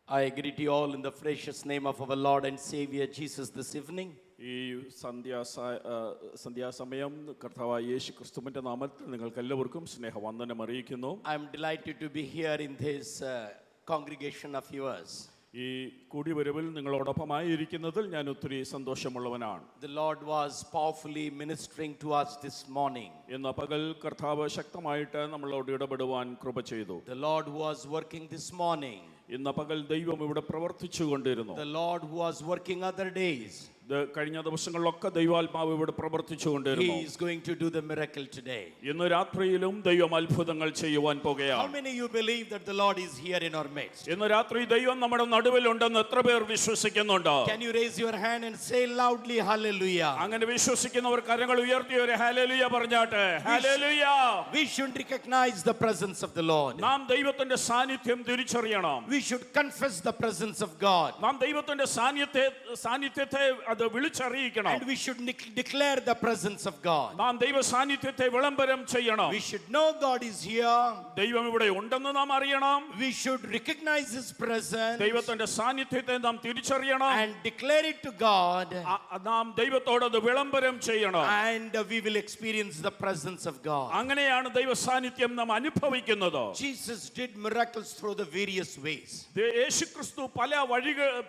I greet you all in the precious name of our Lord and Savior Jesus this evening. ഈ സന്ധ്യാസമയം കർത്താവായ യേശു ക്രിസ്തുവിന്റെ നാമത്തിൽ നിങ്ങൾക്ക് എല്ലാവർക്കും സ്നേഹവന്ദനം അറിയിക്കുന്നു. I am delighted to be here in this congregation of yours. ഈ കൂടിവരവിൽ നിങ്ങളോടൊപ്പമായിരിക്കുന്നതിൽ ഞാൻ ഒത്തിരി സന്തോഷമുള്ളവനാണ്. The Lord was powerfully ministering to us this morning. ഇന്ന് പകൽ കർത്താവ് ശക്തമായിട്ട് നമ്മളോട് ഇടപെടുവാൻ കൃപ ചെയ്തു. The Lord was working this morning. ഇന്ന് പകൽ ദൈവം ഇവിടെ പ്രവർത്തിച്ചുകൊണ്ടിരുന്നു. The Lord who was working other days. കഴിഞ്ഞ ദിവസങ്ങളിലൊക്കെ ദൈവാത്മാവ് ഇവിടെ പ്രവർത്തിച്ചുകൊണ്ടിരുന്നു. He is going to do the miracle today. ഇന്ന് രാത്രിയിലും ദൈവം അത്ഭുതങ്ങൾ ചെയ്യുവാൻ പോകുകയാണ്. How many of you believe that the Lord is here in our midst? ഇന്ന് രാത്രി ദൈവം നമ്മുടെ നടുവിലുണ്ടെന്ന് എത്ര പേർ വിശ്വസിക്കുന്നുണ്ട്? Can you raise your hand and say loudly hallelujah? അങ്ങനെ വിശ്വസിക്കുന്നവർ കരങ്ങൾ ഉയർത്തി ഒരു ഹല്ലേലൂയ പറഞ്ഞാട്ടെ. Hallelujah. We should recognize the presence of the Lord. നാം ദൈവത്തിന്റെ സാന്നിധ്യം തിരിച്ചറിയണം. We should confess the presence of God. നാം ദൈവത്തിന്റെ സാന്നിധ്യത്തെ അത് വിളിച്ചറിയിക്കണം. And we should declare the presence of God. നാം ദൈവ സാന്നിധ്യത്തെ വിളംബരം ചെയ്യണം. We should know God is here. ദൈവം ഇവിടെ ഉണ്ടെന്ന് നാം അറിയണം. We should recognize His presence. ദൈവത്തിന്റെ സാന്നിധ്യത്തെ നാം തിരിച്ചറിയണം. And declare it to God. നാം ദൈവത്തോട് അത് വിളംബരം ചെയ്യണം. And we will experience the presence of God. അങ്ങനെയാണ് ദൈവ സാന്നിധ്യം നാം അനുഭവിക്കുന്നത്. Jesus did miracles through the various ways. യേശുക്രിസ്തു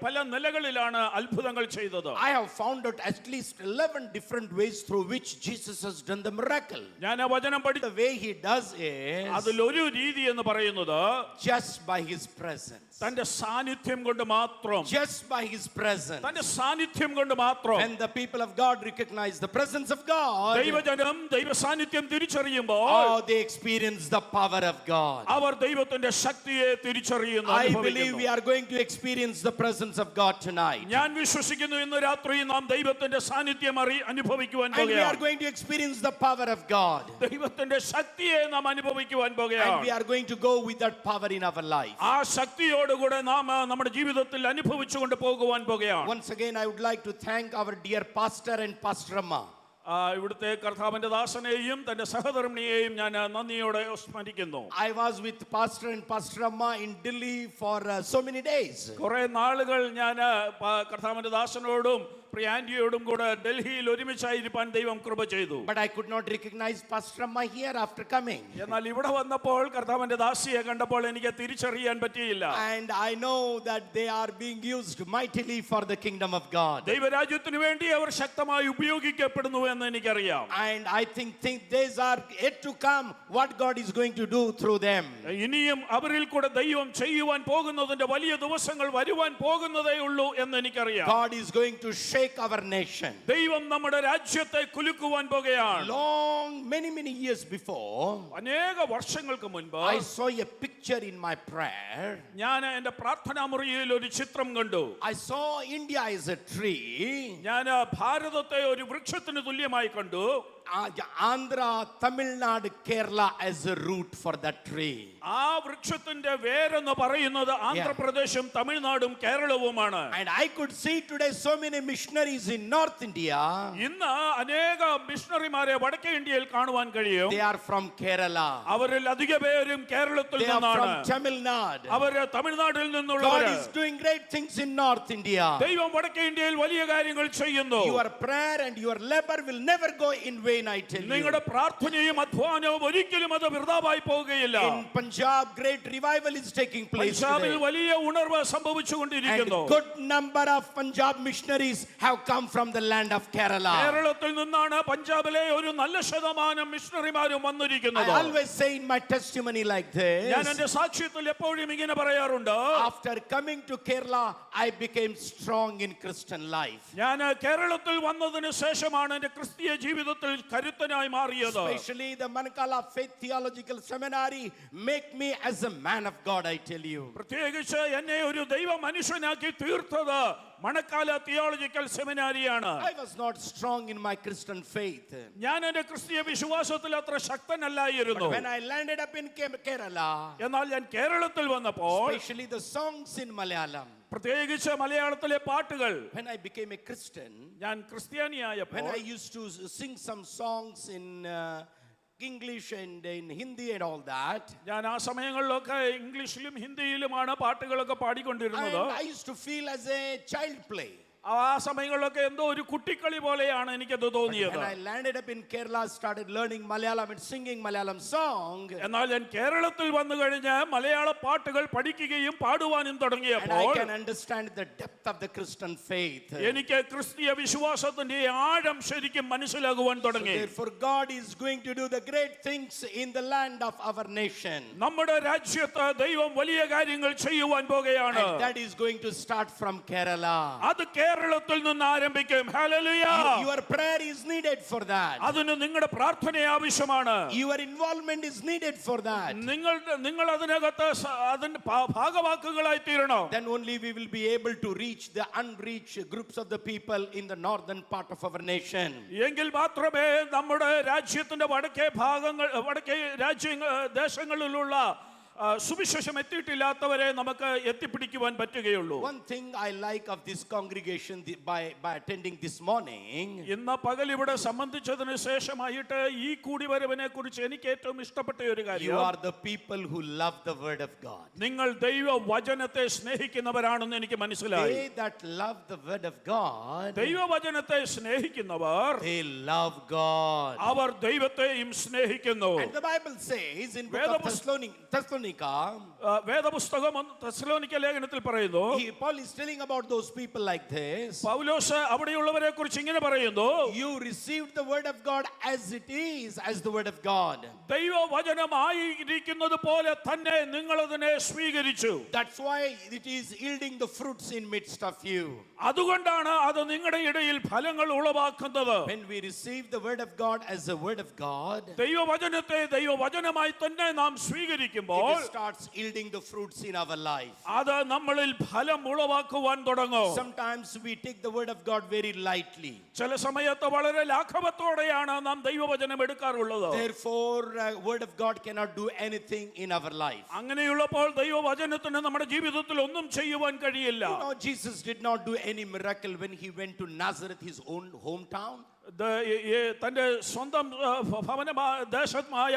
പല നിലകളിലാണ് അത്ഭുതങ്ങൾ ചെയ്തത്. I have found out at least 11 different ways through which Jesus has done the miracle. ഞാൻ ആ വചനം പഠിച്ച The way He does is അതിലൊരു രീതി എന്ന് പറയുന്നത് just by His presence. തന്റെ സാന്നിധ്യം കൊണ്ട് മാത്രം. Just by His presence. തന്റെ സാന്നിധ്യം കൊണ്ട് മാത്രം. When the people of God recognize the presence of God, ദൈവജനം ദൈവ സാന്നിധ്യം തിരിച്ചറിയുമ്പോൾ they experience the power of God. അവർ ദൈവത്തിന്റെ ശക്തിയെ തിരിച്ചറിയുന്നു. I believe we are going to experience the presence of God tonight. ഞാൻ വിശ്വസിക്കുന്നു ഇന്ന് രാത്രി നാം ദൈവത്തിന്റെ സാന്നിധ്യം അനുഭവിക്കുവാൻ And we are പോകുകയാണ്. going to experience the power of God. ദൈവത്തിന്റെ ശക്തിയെ നാം അനുഭവിക്കുവാൻ പോകുകയാണ്. And we are going to go with that power in our life. ആ ശക്തിയോടുകൂടെ നാം നമ്മുടെ ജീവിതത്തിൽ അനുഭവിച്ചുകൊണ്ട് പോകുവാൻ പോകുകയാണ്. Once again I would like to thank our dear pastor and Pastor Amma. ഇവിടുത്തെ കർത്താവിന്റെ ദാസനെയും തന്റെ സഹധർമ്മിണിയെയും ഞാൻ നന്ദിയോടെ സ്മരിക്കുന്നു. I was with Pastor and Pastor Amma in Delhi for so many days. കുറെ നാളുകൾ ഞാൻ കർത്താവിന്റെ ദാസനോടും പ്രിയാൻഡിയോടും കൂടെ ഡൽഹിയിൽ ഒരുമിച്ചായിരിക്കാൻ ദൈവം കൃപ ചെയ്തു. But I could not recognize Pastor Amma here after coming. എന്നാൽ ഇവിടെ വന്നപ്പോൾ കർത്താവിന്റെ ദാസിയെ കണ്ടപ്പോൾ എനിക്ക് തിരിച്ചറിയാൻ പറ്റിയില്ല. And I know that they are being used mightily for the kingdom of God. ദൈവരാജ്യത്തിന് വേണ്ടി അവർ ശക്തമായി ഉപയോഗിക്കപ്പെടുന്നു എന്ന് എനിക്കറിയാം. And I think days are yet to come what God is going to do through them. ഇനിയും അവരിൽ കൂടെ ദൈവം ചെയ്യുവാൻ പോകുന്നതിന്റെ വലിയ ദിവസങ്ങൾ വരുവാൻ പോകുന്നതേ ഉള്ളൂ എന്ന് എനിക്കറിയാം. God is going to shake our nation. ദൈവം നമ്മുടെ രാജ്യത്തെ കുലുക്കുവാൻ പോകുകയാണ്. Many years before, അനേക വർഷങ്ങൾക്ക് മുൻപ് I saw a picture in my prayer. ഞാൻ എൻ്റെ പ്രാർത്ഥനാ മുറിയിൽ ഒരു ചിത്രം കണ്ടു. I saw India as a tree. ഞാൻ ഭാരതത്തെ ഒരു വൃക്ഷത്തിന് തുല്യമായി കണ്ടു. Andhra, Tamil Nadu, Kerala as a root for that tree. ആ വൃക്ഷത്തിന്റെ വേരെന്ന് പറയുന്നത് ആന്ധ്രാപ്രദേശും തമിഴ്നാടും കേരളവുമാണ്. And I could see today so many missionaries in North India. ഇന്ന് അനേക മിഷണറിമാരെ വടക്കേ ഇന്ത്യയിൽ കാണുവാൻ കഴിയും. They are from Kerala. അവരിൽ അധിക പേരും കേരളത്തിൽ നിന്നാണ്. They are from Tamil Nadu. അവർ തമിഴ്നാട്ടിൽ നിന്നുള്ളവരാണ്. God is doing great things in North India. ദൈവം വടക്കേ ഇന്ത്യയിൽ വലിയ കാര്യങ്ങൾ ചെയ്യുന്നു. Your prayer and your labor will never go in vain, I tell you. നിങ്ങളുടെ പ്രാർത്ഥനയും അധ്വാനവും ഒരിക്കലും അത് വൃഥാവായി പോകുകയില്ല. In Punjab, great revival is taking place today. പഞ്ചാബിൽ വലിയ ഉണർവ് സംഭവിച്ചുകൊണ്ടിരിക്കുന്നു. And good number of Punjab missionaries have come from the land of Kerala. കേരളത്തിൽ നിന്നാണ് പഞ്ചാബിലെ ഒരു നല്ല ശതമാനം മിഷണറിമാരും വന്നിരിക്കുന്നത്. I always say in my testimony like this. ഞാൻ എൻ്റെ സാക്ഷ്യത്തിൽ എപ്പോഴും ഇങ്ങനെ പറയാറുണ്ട്. After coming to Kerala, I became strong in Christian life. ഞാൻ കേരളത്തിൽ വന്നതിന് ശേഷമാണ് എൻ്റെ ക്രിസ്തീയ ജീവിതത്തിൽ കരുത്തനായി മാറിയത്. Especially the Manakala Faith Theological Seminary make me as a man of God, I tell you. പ്രത്യേകിച്ച് എന്നെ ഒരു ദൈവ മനുഷ്യനാക്കി തീർത്തത് മണക്കാല തിയോളജിക്കൽ സെമിനാരിയാണ്. I was not strong in my Christian faith. ഞാൻ എൻ്റെ ക്രിസ്തീയ വിശ്വാസത്തിൽ അത്ര ശക്തനല്ലായിരുന്നു. When I landed up in Kerala, എന്നാൽ ഞാൻ കേരളത്തിൽ വന്നപ്പോൾ especially the songs in Malayalam, പ്രത്യേകിച്ച് മലയാളത്തിലെ പാട്ടുകൾ, when I became a Christian, ഞാൻ ക്രിസ്ത്യാനിയായപ്പോൾ, when I used to sing some songs in English and in Hindi and all that. ഞാൻ ആ സമയങ്ങളിലൊക്കെ ഇംഗ്ലീഷിലും ഹിന്ദിയിലുമാണ് പാട്ടുകളൊക്കെ പാടിക്കൊണ്ടിരുന്നത്. And I used to feel as a child play. ആ സമയങ്ങളിലൊക്കെ എന്തോ ഒരു കുട്ടിക്കളി പോലെയാണ് എനിക്കത് തോന്നിയത്. When I landed up in Kerala, started learning Malayalam and singing Malayalam song. എന്നാൽ ഞാൻ കേരളത്തിൽ വന്നു കഴിഞ്ഞ് മലയാള പാട്ടുകൾ പഠിക്കുകയും പാടുവാനും And I തുടങ്ങിയപ്പോൾ can understand the depth of the Christian faith. എനിക്ക് ക്രിസ്തീയ വിശ്വാസത്തിന്റെ ആഴം ശരിക്കും മനസ്സിലാകുവാൻ തുടങ്ങി. Therefore, God is going to do the great things in the land of our nation. നമ്മുടെ രാജ്യത്ത് ദൈവം വലിയ കാര്യങ്ങൾ ചെയ്യുവാൻ പോകുകയാണ്. And that is going to start from Kerala. അത് കേരളത്തിൽ നിന്ന് ആരംഭിക്കും. Hallelujah. Your prayer is needed for that. അതിന് നിങ്ങളുടെ പ്രാർത്ഥന ആവശ്യമാണ്. Your involvement is needed for that. നിങ്ങൾ അതിനകത്ത് അതിന്റെ ഭാഗവാക്കുകളായി തീരണം. Then only we will be able to reach the unreached groups of the people in the northern part of our nation. എങ്കിൽ മാത്രമേ നമ്മുടെ രാജ്യത്തിന്റെ വടക്കേ ദേശങ്ങളിലുള്ള സുവിശേഷം എത്തിയിട്ടില്ലാത്തവരെ നമുക്ക് എത്തിപ്പിടിക്കുവാൻ പറ്റുകയുള്ളൂ. One thing I like of this congregation by attending this morning, ഇന്ന് പകൽ ഇവിടെ സംബന്ധിച്ചതിന് ശേഷമായിട്ട് ഈ കൂടിവരവിനെ കുറിച്ച് എനിക്ക് ഏറ്റവും ഇഷ്ടപ്പെട്ട ഒരു you കാര്യം, are the people who love the word of God. നിങ്ങൾ ദൈവ വചനത്തെ സ്നേഹിക്കുന്നവരാണെന്ന് എനിക്ക് മനസ്സിലായി. They that love the word of God, ദൈവവചനത്തെ സ്നേഹിക്കുന്നവർ they love God. അവർ ദൈവത്തെയും സ്നേഹിക്കുന്നു. And the Bible says in book of Thessalonica, വേദപുസ്തകം തെസ്സലോനിക്ക ലേഖനത്തിൽ പറയുന്നു, Paul is telling about those people like this. പൗലോസ് അവിടെയുള്ളവരെ കുറിച്ച് ഇങ്ങനെ പറയുന്നു, You received the word of God as it is, as the word of God. ദൈവവചനമായിരിക്കുന്നത് പോലെ തന്നെ നിങ്ങൾ അതിനെ സ്വീകരിച്ചു. That's why it is yielding the fruits in midst of you. അതുകൊണ്ടാണ് അത് നിങ്ങളുടെ ഇടയിൽ ഫലങ്ങൾ ഉളവാക്കുന്നത്. When we receive the word of God as the word of God, ദൈവവചനത്തെ ദൈവവചനമായി തന്നെ നാം സ്വീകരിക്കുമ്പോൾ it starts yielding the fruits in our life. അത് നമ്മളിൽ ഫലം ഉളവാക്കുവാൻ തുടങ്ങും. Sometimes we take the word of God very lightly. ചില സമയത്ത് വളരെ ലാഘവത്തോടെയാണ് നാം ദൈവവചനം എടുക്കാറുള്ളത്. Therefore, word of God cannot do anything in our life. അങ്ങനെയുള്ളപ്പോൾ ദൈവവചനത്തിന് നമ്മുടെ ജീവിതത്തിൽ ഒന്നും ചെയ്യുവാൻ കഴിയില്ല. You know, Jesus did not do any miracle when he went to Nazareth, his own hometown. തന്റെ സ്വന്തം ദേശമായ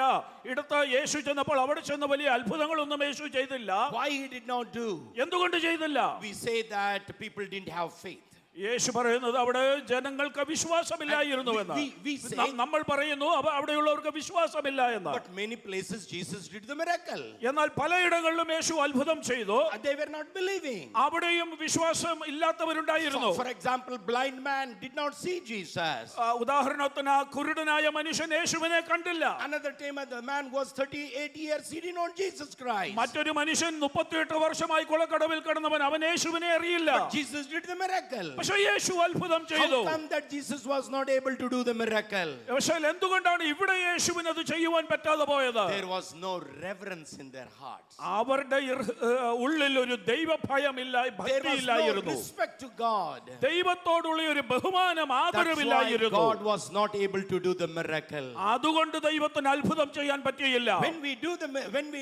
ഇടത്ത് യേശു ചെന്നപ്പോൾ അവിടെ ചെന്ന വലിയ അത്ഭുതങ്ങളൊന്നും യേശു ചെയ്തില്ല. Why he did not do? എന്തുകൊണ്ട് ചെയ്തില്ല? We say that people didn't have faith. യേശു പറയുന്നത് അവിടെ ജനങ്ങൾക്ക് വിശ്വാസമില്ലായിരുന്നു എന്നാണ്. നമ്മൾ പറയുന്നു അവിടെയുള്ളവർക്ക് വിശ്വാസമില്ല എന്ന്. But many places Jesus did the miracle. എന്നാൽ പലയിടങ്ങളിലും യേശു അത്ഭുതം ചെയ്തു. They were not believing. അവിടെയും വിശ്വാസം ഇല്ലാത്തവരുണ്ടായിരുന്നു. For example, blind man did not see Jesus. ഉദാഹരണത്തിന് കുരുടനായ മനുഷ്യൻ യേശുവിനെ കണ്ടില്ല. Another time the man was 38 years, he did not Jesus Christ. മറ്റൊരു മനുഷ്യൻ 38 വർഷമായി കുളക്കടവിൽ കിടന്നവൻ, അവൻ യേശുവിനെ അറിയില്ല. But Jesus did the miracle. പക്ഷേ യേശു അത്ഭുതം ചെയ്തു. How come that Jesus was not able to do the miracle? പക്ഷേ എന്തുകൊണ്ടാണ് ഇവിടെ യേശുവിന് അത് ചെയ്യുവാൻ പറ്റാതെ പോയത്? There was no reverence in their hearts. അവരുടെ ഉള്ളിൽ ഒരു ദൈവഭയമില്ല, ഭക്തിയില്ലായിരുന്നു. There was no respect to God. ദൈവത്തോടുള്ള ഒരു ബഹുമാനം, ആദരവില്ലായിരുന്നു. God was not able to do the miracle. അതുകൊണ്ട് ദൈവത്തിന് അത്ഭുതം ചെയ്യാൻ പറ്റിയില്ല. When we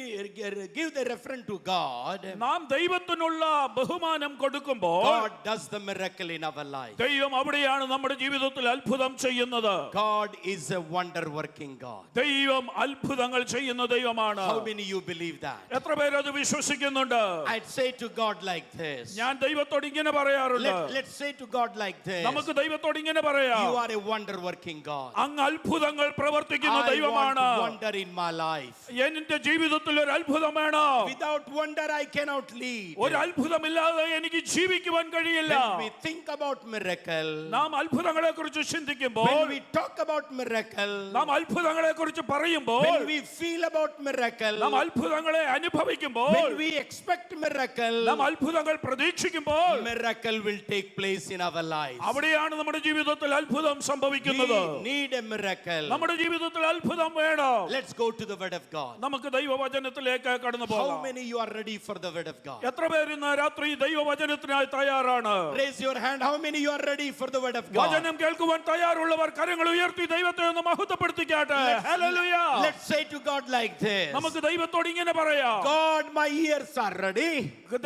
give the reference to God, നാം ദൈവത്തിനുള്ള ബഹുമാനം കൊടുക്കുമ്പോൾ God does the miracle in our life. ദൈവം അവിടെയാണ് നമ്മുടെ ജീവിതത്തിൽ അത്ഭുതം ചെയ്യുന്നത്. God is a wonder working God. ദൈവം അത്ഭുതങ്ങൾ ചെയ്യുന്ന ദൈവമാണ്. How many you believe that? എത്ര പേര് അത് വിശ്വസിക്കുന്നുണ്ട്? I'd say to God like this. ഞാൻ ദൈവത്തോട് ഇങ്ങനെ പറയാറുണ്ട്. Let's say to God like this. നമുക്ക് ദൈവത്തോട് ഇങ്ങനെ പറയാം. You are a wonder working God. അങ്ങ് അത്ഭുതങ്ങൾ പ്രവർത്തിക്കുന്ന I ദൈവമാണ്. want wonder in my life. എന്റെ ജീവിതത്തിൽ ഒരു അത്ഭുതം വേണം. Without wonder I cannot lead. ഒരു അത്ഭുതമില്ലാതെ എനിക്ക് ജീവിക്കുവാൻ കഴിയില്ല. When we think about miracle, നാം അത്ഭുതങ്ങളെ കുറിച്ച് ചിന്തിക്കുമ്പോൾ, when we talk about miracle, നാം അത്ഭുതങ്ങളെ കുറിച്ച് പറയുമ്പോൾ, when we feel about miracle, നാം അത്ഭുതങ്ങളെ അനുഭവിക്കുമ്പോൾ, when we expect miracle, നാം അത്ഭുതങ്ങൾ പ്രതീക്ഷിക്കുമ്പോൾ, miracle will take place in our lives. അവിടെയാണ് നമ്മുടെ ജീവിതത്തിൽ അത്ഭുതം സംഭവിക്കുന്നത്. We need a miracle. നമ്മുടെ ജീവിതത്തിൽ അത്ഭുതം വേണം. Let's go to the word of God. നമുക്ക് ദൈവവചനത്തിലേക്ക് കടന്നു How പോകാം. many you are ready for the word of God? എത്ര പേര് ഇന്ന് രാത്രി ദൈവവചനത്തിനായി തയ്യാറാണ്? Raise your hand. How many you are ready for the word of God? വചനം കേൾക്കുവാൻ തയ്യാറുള്ളവർ കരങ്ങൾ ഉയർത്തി ദൈവത്തെ ഒന്ന് മഹത്വപ്പെടുത്തിക്കാട്ടെ. Hallelujah. Let's say to God like this. നമുക്ക് ദൈവത്തോട് ഇങ്ങനെ പറയാം. God, my ears are ready.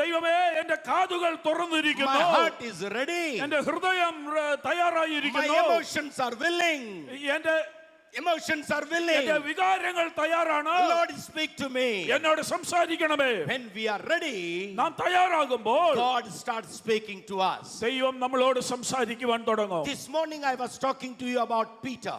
ദൈവമേ, എന്റെ കാതുകൾ My തുറന്നിരിക്കുന്നു. heart is ready. എന്റെ ഹൃദയം My തയ്യാറായിരിക്കുന്നു. emotions are willing. എന്റെ emotions are എന്റെ willing. വികാരങ്ങൾ തയ്യാറാണ്. Lord, speak to me. എന്നോട് സംസാരിക്കണമേ. When we are ready, നാം തയ്യാറാകുമ്പോൾ God starts speaking to us. ദൈവം നമ്മളോട് സംസാരിക്കുവാൻ തുടങ്ങും. This morning I was talking to you about Peter.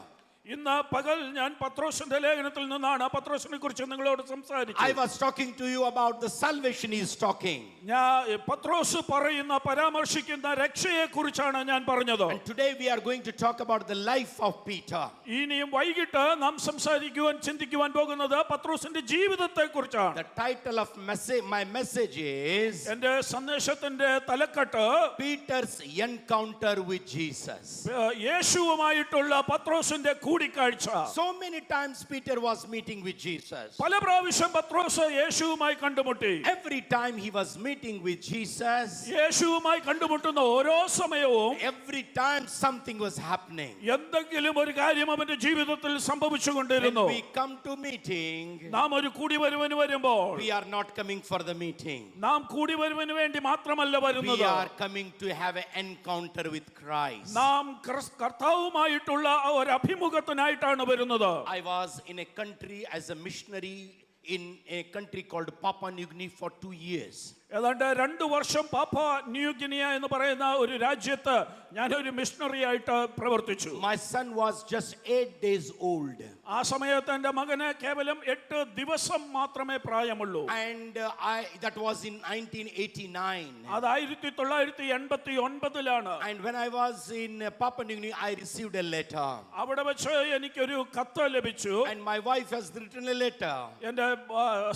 ഇന്ന് പകൽ ഞാൻ പത്രോസിന്റെ ലേഖനത്തിൽ നിന്നാണ് പത്രോസിനെ കുറിച്ച് നിങ്ങളോട് I സംസാരിച്ചത്. was talking to you about the salvation he is talking. ഞാൻ പത്രോസ് പറയുന്ന പരാമർശിക്കുന്ന രക്ഷയെ കുറിച്ചാണ് ഞാൻ പറഞ്ഞത്. And today we are going to talk about the life of Peter. ഇനിയും വൈകിട്ട് നാം സംസാരിക്കുവാൻ ചിന്തിക്കുവാൻ പോകുന്നത് പത്രോസിന്റെ ജീവിതത്തെ കുറിച്ചാണ്. The title of my message is എന്റെ സന്ദേശത്തിന്റെ തലക്കെട്ട് Peter's encounter with Jesus. യേശുവുമായിട്ടുള്ള പത്രോസിന്റെ കൂടിക്കാഴ്ച. So many times Peter was meeting with Jesus. പല പ്രാവശ്യം പത്രോസ് യേശുവുമായി കണ്ടുമുട്ടി. Every time he was meeting with Jesus, യേശുവുമായി കണ്ടുമുട്ടുന്ന ഓരോ സമയവും every time something was happening. എന്തെങ്കിലും ഒരു കാര്യം അവന്റെ ജീവിതത്തിൽ സംഭവിച്ചുകൊണ്ടിരുന്നു. When we come to meeting, നാം ഒരു കൂടിവരവിന് വരുമ്പോൾ we are not coming for the meeting. നാം കൂടിവരവിന് വേണ്ടി മാത്രമല്ല We വരുന്നത്. are coming to have an encounter with Christ. നാം കർത്താവുമായിട്ടുള്ള ഒരു അഭിമുഖത്തിനായിട്ടാണ് വരുന്നത്. I was in a country as a missionary in a country called Papua New Guinea for 2 years. ഏതാണ്ട് 2 വർഷം പാപ്പ ന്യൂ ഗിനിയ എന്ന് പറയുന്ന ഒരു രാജ്യത്ത് ഞാനൊരു മിഷണറി ആയിട്ട് പ്രവർത്തിച്ചു. My son was just 8 days old. ആ സമയത്ത് എൻ്റെ മകന് കേവലം 8 ദിവസം മാത്രമേ പ്രായമുള്ളൂ. And that was in 1989. അത് 1989-ലാണ്. And when I was in Papua New Guinea, I received a letter. അവിടെ വെച്ച് എനിക്കൊരു കത്ത് ലഭിച്ചു. And my wife has written a letter. എൻ്റെ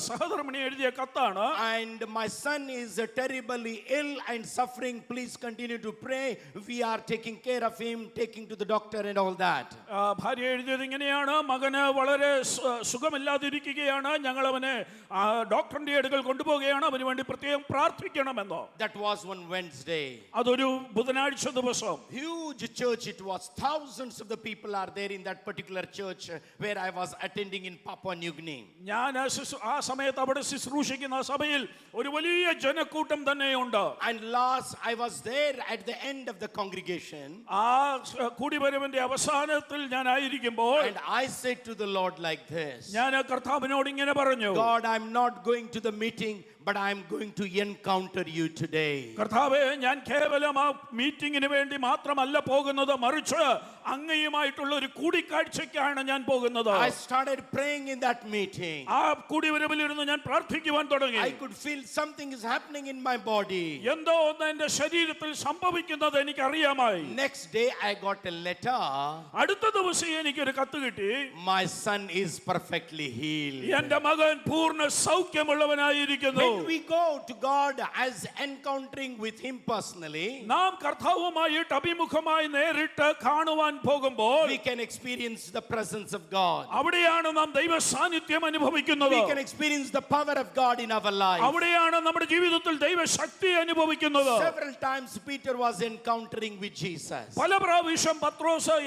സഹധർമ്മിണി എഴുതിയ കത്താണ്. And my son is terribly ill and suffering. Please continue to pray. We are taking care of him, taking to the doctor and all that. ഭാര്യ എഴുതിയത് ഇങ്ങനെയാണ്: മകന് വളരെ സുഖമില്ലാതിരിക്കുകയാണ്, ഞങ്ങൾ അവനെ ഡോക്ടറിന്റെ അടുക്കൽ കൊണ്ടുപോവുകയാണ്, അവന് വേണ്ടി പ്രത്യേകം പ്രാർത്ഥിക്കണമെന്നോ. That was one Wednesday. അതൊരു ബുധനാഴ്ച ദിവസം. Huge church it was. Thousands of the people are there in that particular church where I was attending in Papua New Guinea. ഞാൻ ആ സമയത്ത് അവിടെ ശുശ്രൂഷിക്കുന്ന സഭയിൽ ഒരു വലിയ ജനക്കൂട്ടം തന്നെയുണ്ട്. And last I was there at the end of the congregation. ആ കൂടിവരവിന്റെ അവസാനത്തിൽ ഞാൻ ആയിരിക്കുമ്പോൾ And I said to the Lord like this. ഞാൻ കർത്താവിനോട് ഇങ്ങനെ പറഞ്ഞു: God, I'm not going to the meeting, but I'm going to encounter you today. കർത്താവേ, ഞാൻ കേവലം ആ മീറ്റിംഗിന് വേണ്ടി മാത്രമല്ല പോകുന്നത്, മറിച്ച് അങ്ങയുമായിട്ടുള്ള ഒരു കൂടിക്കാഴ്ചയ്ക്കാണ് ഞാൻ പോകുന്നത്. I started praying in that meeting. ആ കൂടിവരവിലിരുന്ന് ഞാൻ പ്രാർത്ഥിക്കുവാൻ തുടങ്ങി. I could feel something is happening in my body. എന്തോ ഒന്ന് എന്റെ ശരീരത്തിൽ സംഭവിക്കുന്നത് എനിക്ക് അറിയാമായി. Next day I got a letter. അടുത്ത ദിവസം എനിക്കൊരു കത്ത് കിട്ടി: My son is perfectly healed. എന്റെ മകൻ പൂർണ്ണ സൗഖ്യമുള്ളവനായിരിക്കുന്നു. When we go to God as encountering with him personally, നാം കർത്താവുമായിട്ട് അഭിമുഖമായി നേരിട്ട് കാണുവാൻ പോകുമ്പോൾ we can experience the presence of God. അവിടെയാണ് നാം ദൈവ സാന്നിധ്യം അനുഭവിക്കുന്നത്. We can experience the power of God in our life. അവിടെയാണ് നമ്മുടെ ജീവിതത്തിൽ ദൈവശക്തി അനുഭവിക്കുന്നത്. Several times Peter was encountering with Jesus. പല പ്രാവശ്യം പത്രോസ്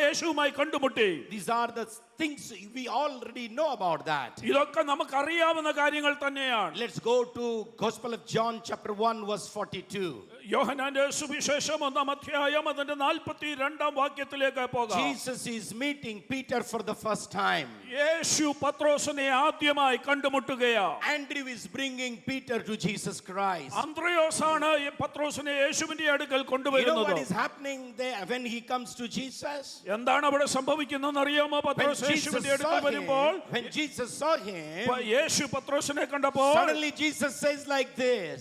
യേശുവുമായി കണ്ടുമുട്ടി. These are the things we already know about that. ഇതൊക്കെ നമുക്ക് അറിയാവുന്ന കാര്യങ്ങൾ തന്നെയാണ്. Let's go to Gospel of John chapter 1 verse 42. യോഹന്നാന്റെ സുവിശേഷം 1-ാം അധ്യായം അതിന്റെ 42-ാം വാക്യത്തിലേക്ക് പോകാം. Jesus is meeting Peter for the first time. യേശു പത്രോസിനെ ആദ്യമായി കണ്ടുമുട്ടുകയാണ്. Andrew is bringing Peter to Jesus Christ. അന്ത്രയോസാണ് പത്രോസിനെ യേശുവിന്റെ അടുക്കൽ You know കൊണ്ടുവരുന്നത്. what is happening there when he comes to Jesus? എന്താണ് അവിടെ സംഭവിക്കുന്നതെന്ന് അറിയാമോ? പത്രോസ് യേശുവിന്റെ അടുക്കൽ വരുമ്പോൾ When Jesus saw him, യേശു പത്രോസിനെ കണ്ടപ്പോൾ suddenly Jesus says like this.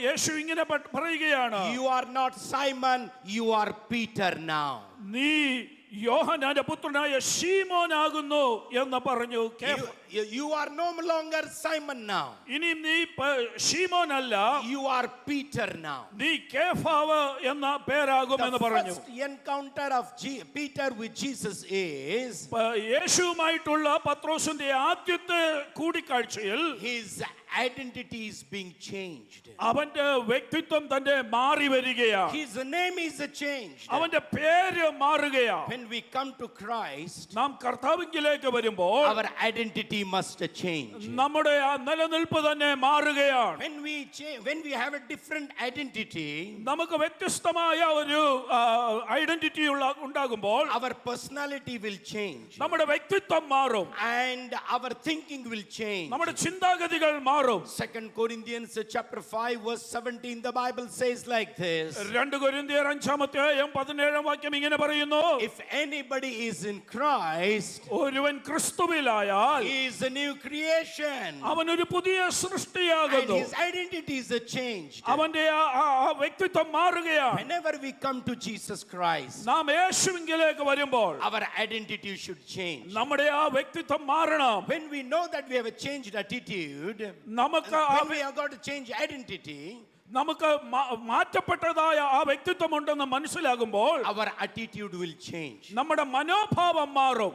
യേശു ഇങ്ങനെ പറയുകയാണ്: You are not Simon, you are Peter now. നീ യോഹന്നാന്റെ പുത്രനായ ശീമോനാകുന്നു എന്ന് പറഞ്ഞു. You are no longer Simon now. ഇനി നീ ശീമോനല്ല, You are Peter now. നീ കേഫാവ് എന്ന പേരാകുമെന്ന് The പറഞ്ഞു. first encounter of Peter with Jesus is യേശുവുമായിട്ടുള്ള പത്രോസിന്റെ ആദ്യത്തെ കൂടിക്കാഴ്ചയിൽ his identity is being changed. അവന്റെ വ്യക്തിത്വം തന്നെ മാറി വരികയാണ്. His name is changed. അവന്റെ പേര് മാറുകയാണ്. When we come to Christ, നാം കർത്താവിലേക്ക് വരുമ്പോൾ our identity must change. നമ്മുടെ ആ നിലനിൽപ്പ് തന്നെ മാറുകയാണ്. When we have a different identity, നമുക്ക് വ്യത്യസ്തമായ ഒരു ഐഡന്റിറ്റി ഉണ്ടാകുമ്പോൾ our personality will change. നമ്മുടെ വ്യക്തിത്വം മാറും. And our thinking will change. നമ്മുടെ ചിന്താഗതികൾ മാറും. 2 Corinthians chapter 5 verse 17, the Bible says like this. 2 കൊരിന്ത്യർ 5:17 ഇങ്ങനെ പറയുന്നു. If anybody is in Christ, ഒരുവൻ ക്രിസ്തുവിലായാൽ he is a new creation. അവനൊരു പുതിയ And സൃഷ്ടിയാകുന്നു. his identity is changed. അവന്റെ ആ വ്യക്തിത്വം മാറുകയാണ്. Whenever we come to Jesus Christ, നാം യേശുവിലേക്ക് വരുമ്പോൾ our identity should change. നമ്മുടെ ആ വ്യക്തിത്വം മാറണം. When we know that we have a changed attitude, നമുക്ക് when we have got to change identity, നമുക്ക് മാറ്റപ്പെട്ടതായ ആ വ്യക്തിത്വം ഉണ്ടെന്ന് മനസ്സിലാകുമ്പോൾ our attitude will change. നമ്മുടെ മനോഭാവം മാറും.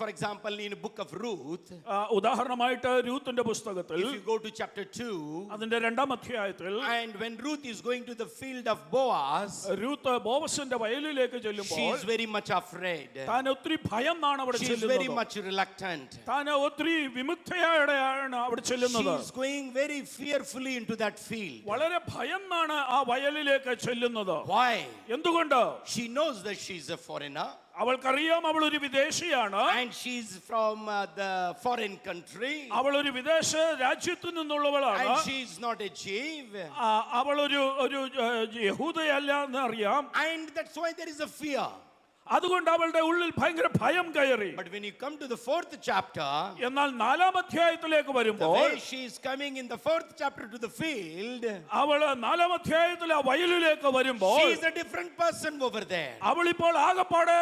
For example, in the book of Ruth, ഉദാഹരണമായിട്ട് രൂത്തിന്റെ പുസ്തകത്തിൽ if you go to chapter 2, അതിന്റെ 2-ാം അധ്യായത്തിൽ and when Ruth is going to the field of Boaz, Ruth ബോവസിന്റെ വയലിലേക്ക് she ചെല്ലുമ്പോൾ is very much afraid. താൻ ഒത്തിരി ഭയന്നാണ് അവിടെ She is very ചെല്ലുന്നത്. much reluctant. താൻ ഒത്തിരി വിമുക്തയോടെയാണ് അവിടെ She ചെല്ലുന്നത്. is going very fearfully into that field. വളരെ ഭയന്നാണ് ആ വയലിലേക്ക് ചെല്ലുന്നത്. Why? എന്തുകൊണ്ട്? She knows that she is a foreigner. അവൾക്കറിയാം അവൾ ഒരു വിദേശിയാണ്. And she is from the foreign country. അവൾ ഒരു വിദേശ രാജ്യത്തു നിന്നുള്ളവളാണ്. And she is not a Jew. അവൾ ഒരു യഹൂദയല്ല എന്ന് അറിയാം. And that's why there is a fear. അതുകൊണ്ട് അവളുടെ ഉള്ളിൽ ഭയങ്കര ഭയം കയറി. But when you come to the 4th chapter, എന്നാൽ 4-ാം അധ്യായത്തിലേക്ക് the വരുമ്പോൾ way she is coming in the 4th chapter to the field, അവൾ 4-ാം അധ്യായത്തിൽ ആ വയലിലേക്ക് വരുമ്പോൾ she is a different person over there. അവളിപ്പോൾ ആകപ്പാടെ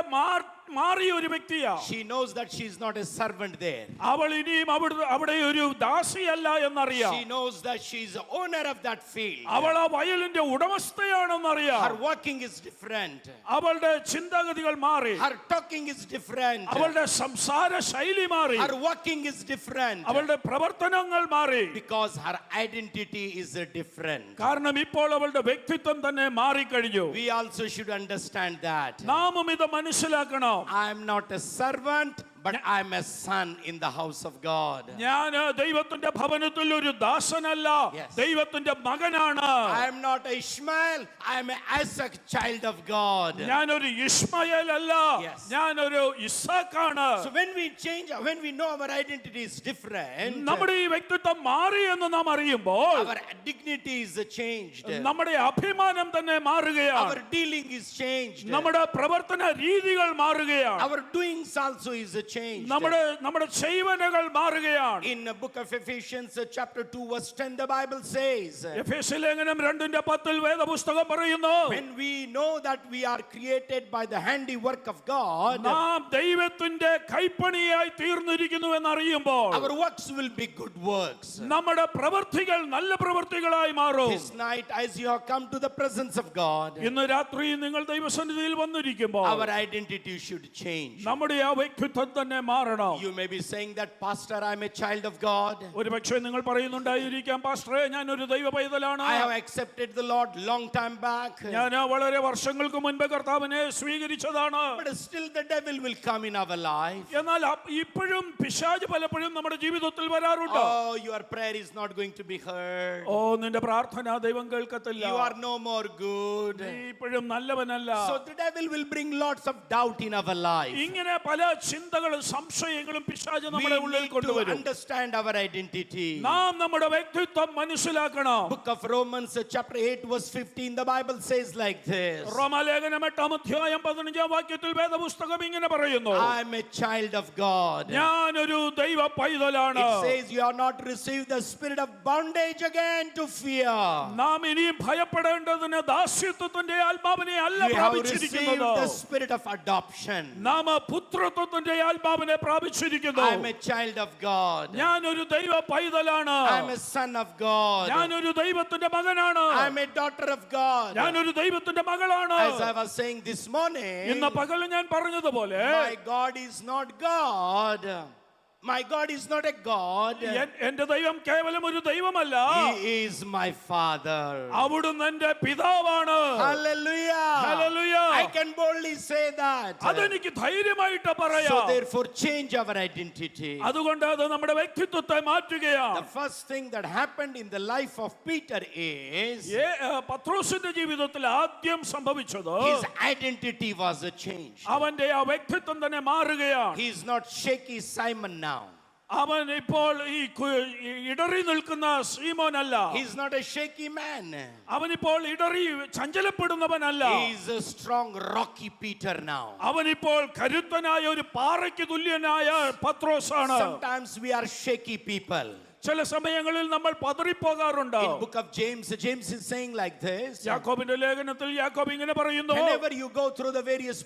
മാറിയ ഒരു വ്യക്തിയാ. She knows that she is not a servant there. അവൾ ഇനിയും അവിടെ ഒരു ദാസിയല്ല എന്നറിയാം. She knows that she is the owner of that field. അവൾ ആ വയലിന്റെ ഉടമസ്ഥയാണെന്നറിയാം. Her walking is different. അവളുടെ ചിന്താഗതികൾ മാറി. Her talking is different. അവളുടെ സംസാര ശൈലി മാറി. Her walking is different. അവളുടെ പ്രവർത്തനങ്ങൾ മാറി. Because her identity is different. കാരണം ഇപ്പോൾ അവളുടെ വ്യക്തിത്വം തന്നെ മാറിക്കഴിഞ്ഞു. We also should understand that. നാമും ഇത് മനസ്സിലാക്കണം. I am not a servant, but I am a son in the house of God. ഞാൻ ദൈവത്തിന്റെ ഭവനത്തിൽ ഒരു ദാസനല്ല, Yes. ദൈവത്തിന്റെ മകനാണ്. I am not a Ishmael, I am a Isaac, child of God. ഞാൻ ഒരു ഇശ്മായേൽ അല്ല, Yes. ഞാൻ ഒരു ഇസാക്കാണ്. So when we know our identity is different, നമ്മുടെ ഈ വ്യക്തിത്വം മാറി എന്ന് നാം അറിയുമ്പോൾ our dignity is changed. നമ്മുടെ അഭിമാനം തന്നെ മാറുകയാണ്. Our dealing is changed. നമ്മുടെ പ്രവർത്തന രീതികൾ മാറുകയാണ്. Our doings also is changed. നമ്മുടെ ചെയ്വനകൾ മാറുകയാണ്. In the book of Ephesians chapter 2 verse 10, the Bible says, എഫേസ്യ ലേഖനം 2:10 വേദപുസ്തകം പറയുന്നു, when we know that we are created by the handiwork of God, നാം ദൈവത്തിന്റെ കൈപ്പണിയായി തീർന്നിരിക്കുന്നു എന്നറിയുമ്പോൾ our works will be good works. നമ്മുടെ പ്രവൃത്തികൾ നല്ല പ്രവൃത്തികളായി മാറും. This night, as you have come to the presence of God, ഇന്ന് രാത്രി നിങ്ങൾ ദൈവസന്നിധിയിൽ വന്നിരിക്കുമ്പോൾ our identity should change. നമ്മുടെ ആ വ്യക്തിത്വം തന്നെ മാറണം. You may be saying that, Pastor, I am a child of God. ഒരുപക്ഷേ നിങ്ങൾ പറയുന്നുണ്ടായിരിക്കാം, പാസ്റ്ററെ ഞാൻ ഒരു ദൈവ പൈതലാണ്, I have accepted the Lord long time back. ഞാൻ വളരെ വർഷങ്ങൾക്ക് മുൻപ് കർത്താവിനെ സ്വീകരിച്ചതാണ്. But still the devil will come in our life. എന്നാൽ ഇപ്പോഴും പിശാച് പലപ്പോഴും നമ്മുടെ ജീവിതത്തിൽ വരാറുണ്ട്. Oh, your prayer is not going to be heard. ഓ, നിന്റെ പ്രാർത്ഥന ദൈവം കേൾക്കത്തില്ല. You are no more good. നീ ഇപ്പോഴും നല്ലവനല്ല. So the devil will bring lots of doubt in our life. ഇങ്ങനെ പല ചിന്തകളും സംശയങ്ങളും പിശാച് We നമ്മുടെ ഉള്ളിൽ need to കൊണ്ടുവരും. understand our identity. നാം നമ്മുടെ വ്യക്തിത്വം മനസ്സിലാക്കണം. Book of Romans chapter 8 verse 15, the Bible says like this. റോമാലേഖനം 8-ാം അധ്യായം 15-ാം വാക്യത്തിൽ വേദപുസ്തകം ഇങ്ങനെ പറയുന്നു, I am a child of God. ഞാൻ ഒരു ദൈവ പൈതലാണ്. It says you have not received the spirit of bondage again to fear. നാം ഇനിയും ഭയപ്പെടേണ്ടതിന് ദാസ്യത്വത്തിന്റെ ആത്മാവിനെ അല്ല You have received പ്രാപിച്ചിരിക്കുന്നത്. the spirit of adoption. നാം പുത്രത്വത്തിന്റെ ആത്മാവിനെ പ്രാപിച്ചിരിക്കുന്നു. I am a child of God. ഞാൻ ഒരു ദൈവ പൈതലാണ്. I am a son of God. ഞാൻ ഒരു ദൈവത്തിന്റെ മകനാണ്. I am a daughter of God. ഞാൻ ഒരു ദൈവത്തിന്റെ മകളാണ്. As I was saying this morning, ഇന്ന് പകൽ ഞാൻ പറഞ്ഞതുപോലെ my God is not God. My God is not a God. എന്റെ ദൈവം കേവലം ഒരു ദൈവമല്ല, He is my Father. അവിടുന്ന് എന്റെ പിതാവാണ്. Hallelujah. Hallelujah. I can boldly say that. അതെനിക്ക് ധൈര്യമായിട്ട് പറയാം. So therefore change our identity. അതുകൊണ്ട് അത് നമ്മുടെ വ്യക്തിത്വത്തെ മാറ്റുകയാണ്. The first thing that happened in the life of Peter is പത്രോസിന്റെ ജീവിതത്തിൽ ആദ്യം സംഭവിച്ചത് his identity was a change. അവന്റെ ആ വ്യക്തിത്വം തന്നെ മാറുകയാണ്. He is not shaky Simon now. അവൻ ഇപ്പോൾ ഈ ഇടറി നിൽക്കുന്ന സീമോനല്ല. He is not a shaky man. അവനിപ്പോൾ ഇടറി ചഞ്ചലപ്പെടുന്നവനല്ല. He is a strong rocky Peter now. അവനിപ്പോൾ കരുത്തനായ ഒരു പാറയ്ക്ക് തുല്യനായ പത്രോസാണ്. Sometimes we are shaky people. ചില സമയങ്ങളിൽ നമ്മൾ പതറിപ്പോകാറുണ്ട്. In book of James is saying like this. യാക്കോബിന്റെ ലേഖനത്തിൽ യാക്കോബ് ഇങ്ങനെ പറയുന്നു, whenever you go through the various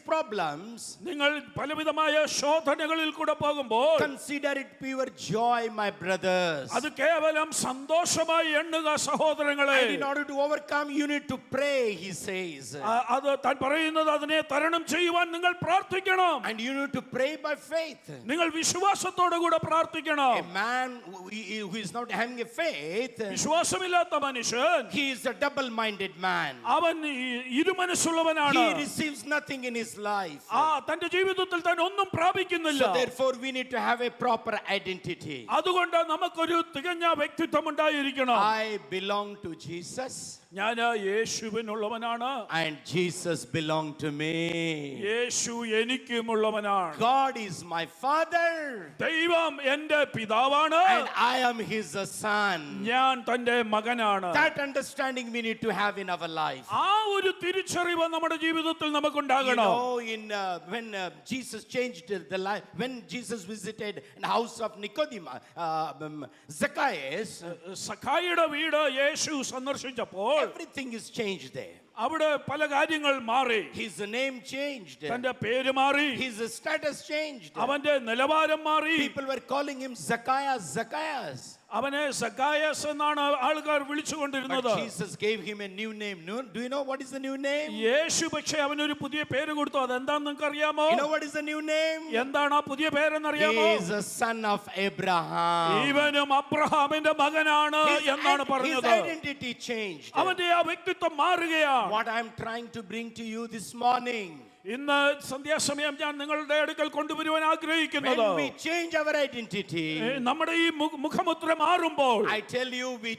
problems, നിങ്ങൾ പലവിധമായ ശോധനകളിൽ കൂടെ പോകുമ്പോൾ consider it pure joy, my brothers. അത് കേവലം സന്തോഷമായി എണ്ണുക സഹോദരങ്ങളെ. And in order to overcome you need to pray, he says. അത് താൻ പറയുന്നത് അതിനെ തരണം ചെയ്യുവാൻ നിങ്ങൾ പ്രാർത്ഥിക്കണം. And you need to pray by faith. നിങ്ങൾ വിശ്വാസത്തോടെ കൂടെ പ്രാർത്ഥിക്കണം. A man who is not having a faith, വിശ്വാസമില്ലാത്ത മനുഷ്യൻ, he is a double-minded man. അവൻ ഇരുമനസ്സുള്ളവനാണ്. He receives nothing in his life. തന്റെ ജീവിതത്തിൽ താൻ ഒന്നും പ്രാപിക്കുന്നില്ല. So therefore we need to have a proper identity. അതുകൊണ്ട് നമുക്കൊരു തികഞ്ഞ വ്യക്തിത്വം ഉണ്ടായിരിക്കണം. I belong to Jesus. ഞാൻ യേശുവിനുള്ളവനാണ്. And Jesus belonged to me. Yeshu എനിക്കുമുള്ളവനാണ്. God is my father. ദൈവം എന്റെ പിതാവാണ്. And I am his son. ഞാൻ തന്റെ മകനാണ്. That understanding we need to have in our life. ആ ഒരു തിരിച്ചറിവ് നമ്മുടെ ജീവിതത്തിൽ You നമുക്കുണ്ടാകണം. know, when Jesus changed the life, when Jesus visited the house of Nicodemus, Zacchaeus, സഖായിയുടെ വീട് യേശു സന്ദർശിച്ചപ്പോൾ everything is changed there. അവിടെ പല കാര്യങ്ങൾ മാറി. His name changed. തന്റെ പേര് മാറി. His status changed. അവന്റെ നിലവാരം മാറി. People were calling him Zacchaeus, Zacchaeus. അവനെ സഖായസ് എന്നാണ് ആൾക്കാർ വിളിച്ചുകൊണ്ടിരുന്നത്. But Jesus gave him a new name. Do you know what is the new name? യേശു പക്ഷേ അവനൊരു പുതിയ പേര് കൊടുത്തു. അതെന്താന്ന് നിങ്ങൾക്ക് അറിയാമോ? You know what is the new name? എന്താണ് ആ പുതിയ പേരെന്ന് അറിയാമോ? He is a son of Abraham. ഇവനും അബ്രഹാമിന്റെ മകനാണ് എന്നാണ് His പറഞ്ഞത്. identity changed. അവന്റെ ആ വ്യക്തിത്വം മാറുകയാണ്. What I am trying to bring to you this morning, ഇന്ന് സന്ധ്യാസമയം ഞാൻ നിങ്ങളുടെ അടുക്കൽ കൊണ്ടുവരുവാൻ ആഗ്രഹിക്കുന്നത്, when we change our identity, നമ്മുടെ ഈ മുഖമുദ്ര മാറുമ്പോൾ I tell you, we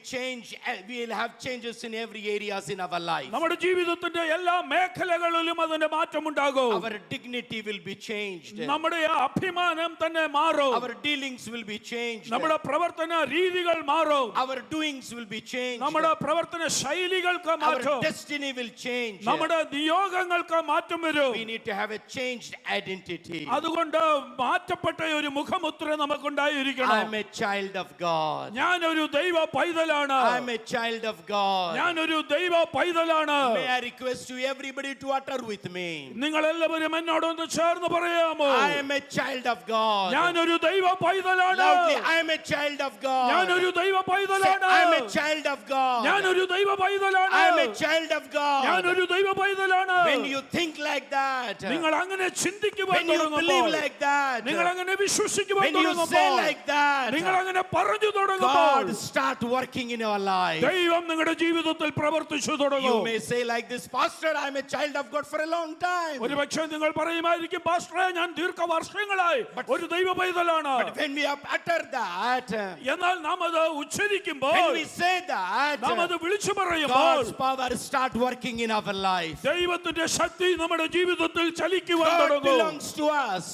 will have changes in every areas in our life. നമ്മുടെ ജീവിതത്തിന്റെ എല്ലാ മേഖലകളിലും അതിന്റെ മാറ്റമുണ്ടാകും. Our dignity will be changed. നമ്മുടെ അഭിമാനം തന്നെ മാറും. Our dealings will be changed. നമ്മുടെ പ്രവർത്തന രീതികൾ മാറും. Our doings will be changed. നമ്മുടെ പ്രവർത്തന ശൈലികൾക്ക് മാറ്റം. Our destiny will change. നമ്മുടെ നിയോഗങ്ങൾക്ക് മാറ്റം വരും. We need to have a changed identity. അതുകൊണ്ട് മാറ്റപ്പെട്ട ഒരു മുഖമുദ്ര നമുക്കുണ്ടായിരിക്കണം. I am a child of God. ഞാൻ ഒരു ദൈവ പൈതലാണ്. I am a child of God. ഞാൻ ഒരു ദൈവ പൈതലാണ്. May I request you everybody to utter with me? നിങ്ങൾ എല്ലാവരും എന്നോടൊന്ന് ചേർന്ന് പറയാമോ? I am a child of God. ഞാൻ ഒരു ദൈവ പൈതലാണ്. Loudly, I am a child of God. ഞാൻ ഒരു ദൈവ Say, പൈതലാണ്. I am a child of God. ഞാൻ ഒരു ദൈവ പൈതലാണ്. I am a child of ഞാൻ God. ഒരു ദൈവ പൈതലാണ്. When you think like that, നിങ്ങൾ അങ്ങനെ ചിന്തിക്കുവാൻ when you believe തുടങ്ങുമ്പോൾ, like that, നിങ്ങൾ അങ്ങനെ വിശ്വസിക്കുവാൻ when you say തുടങ്ങുമ്പോൾ, like that, നിങ്ങൾ അങ്ങനെ പറഞ്ഞു തുടങ്ങുമ്പോൾ, God start working in your life. ദൈവം നിങ്ങളുടെ ജീവിതത്തിൽ പ്രവർത്തിച്ചു You തുടങ്ങും. may say like this, Pastor, I am a child of God for a long time. ഒരു പക്ഷേ നിങ്ങൾ പറയുമായിരിക്കും, പാസ്റ്ററെ ഞാൻ ദീർഘവർഷങ്ങളായി ഒരു ദൈവ പൈതലാണ്. But when we utter that, എന്നാൽ നാം അത് ഉച്ചരിക്കുമ്പോൾ, when we say that, നാം അത് വിളിച്ചു പറയുമ്പോൾ, God's power start working in our life. ദൈവത്തിന്റെ ശക്തി നമ്മുടെ ജീവിതത്തിൽ ചലിക്കുവാൻ God തുടങ്ങും. belongs to us.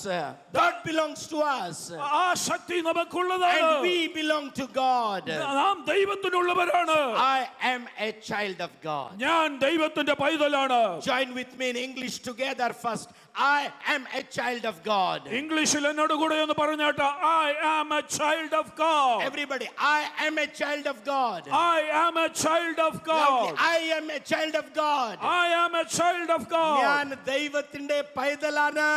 God belongs to us. ആ ശക്തി നമുക്കുള്ളതാണ്. And we belong to God. നാം ദൈവത്തിനുള്ളവരാണ്. I am a child of God. ഞാൻ ദൈവത്തിന്റെ പൈതലാണ്. Join with me in English together first. I am a child of God. ഇംഗ്ലീഷിൽ എന്നോട് കൂടെ ഒന്ന് പറഞ്ഞാട്ടെ. I am a child of God. Everybody, I am a child of God. I am a child of Loudly, God. I am a child of God. I am a child of God. ഞാൻ ദൈവത്തിന്റെ പൈതലാണ്.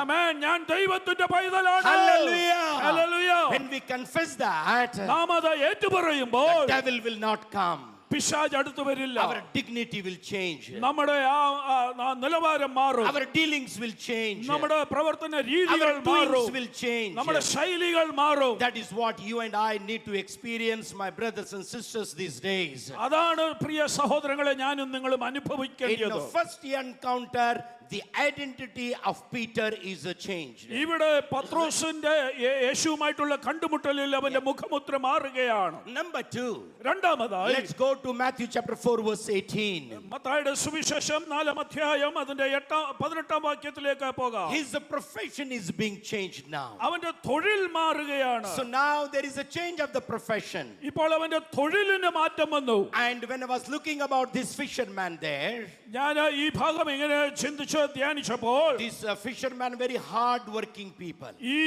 Amen. ഞാൻ ദൈവത്തിന്റെ പൈതലാണ്. Hallelujah. Hallelujah. When we confess that, നാം അത് ഏറ്റുപറയുമ്പോൾ, the devil will not come. പിശാച് അടുത്ത് വരില്ല. Our dignity will change. നമ്മുടെ ആ നിലവാരം മാറും. Our dealings will change. നമ്മുടെ പ്രവർത്തന രീതികൾ Our മാറും. doings will change. നമ്മുടെ ശൈലികൾ മാറും. That is what you and I need to experience, my brothers and sisters, these days. അതാണ് പ്രിയ സഹോദരങ്ങളെ ഞാനും നിങ്ങളും In അനുഭവിക്കേണ്ടത്. the first encounter, the identity of Peter is a change. ഇവിടെ പത്രോസിന്റെ യേശുവുമായിട്ടുള്ള കണ്ടുമുട്ടലിൽ അവന്റെ മുഖമുദ്ര മാറുകയാണ്. Number 2, രണ്ടാമതായി let's go to Matthew chapter 4 verse 18. മത്തായിയുടെ സുവിശേഷം 4-ാം അധ്യായം അതിന്റെ 18-ാം വാക്യത്തിലേക്ക് പോകാം. His profession is being changed now. അവന്റെ തൊഴിൽ മാറുകയാണ്. So now there is a change of the profession. ഇപ്പോൾ അവന്റെ തൊഴിലിന് മാറ്റം വന്നു. And when I was looking about this fisherman there, ഞാൻ ഈ ഭാഗം എങ്ങനെ ചിന്തിച്ച് ധ്യാനിച്ചപ്പോൾ these fishermen very hard working people. ഈ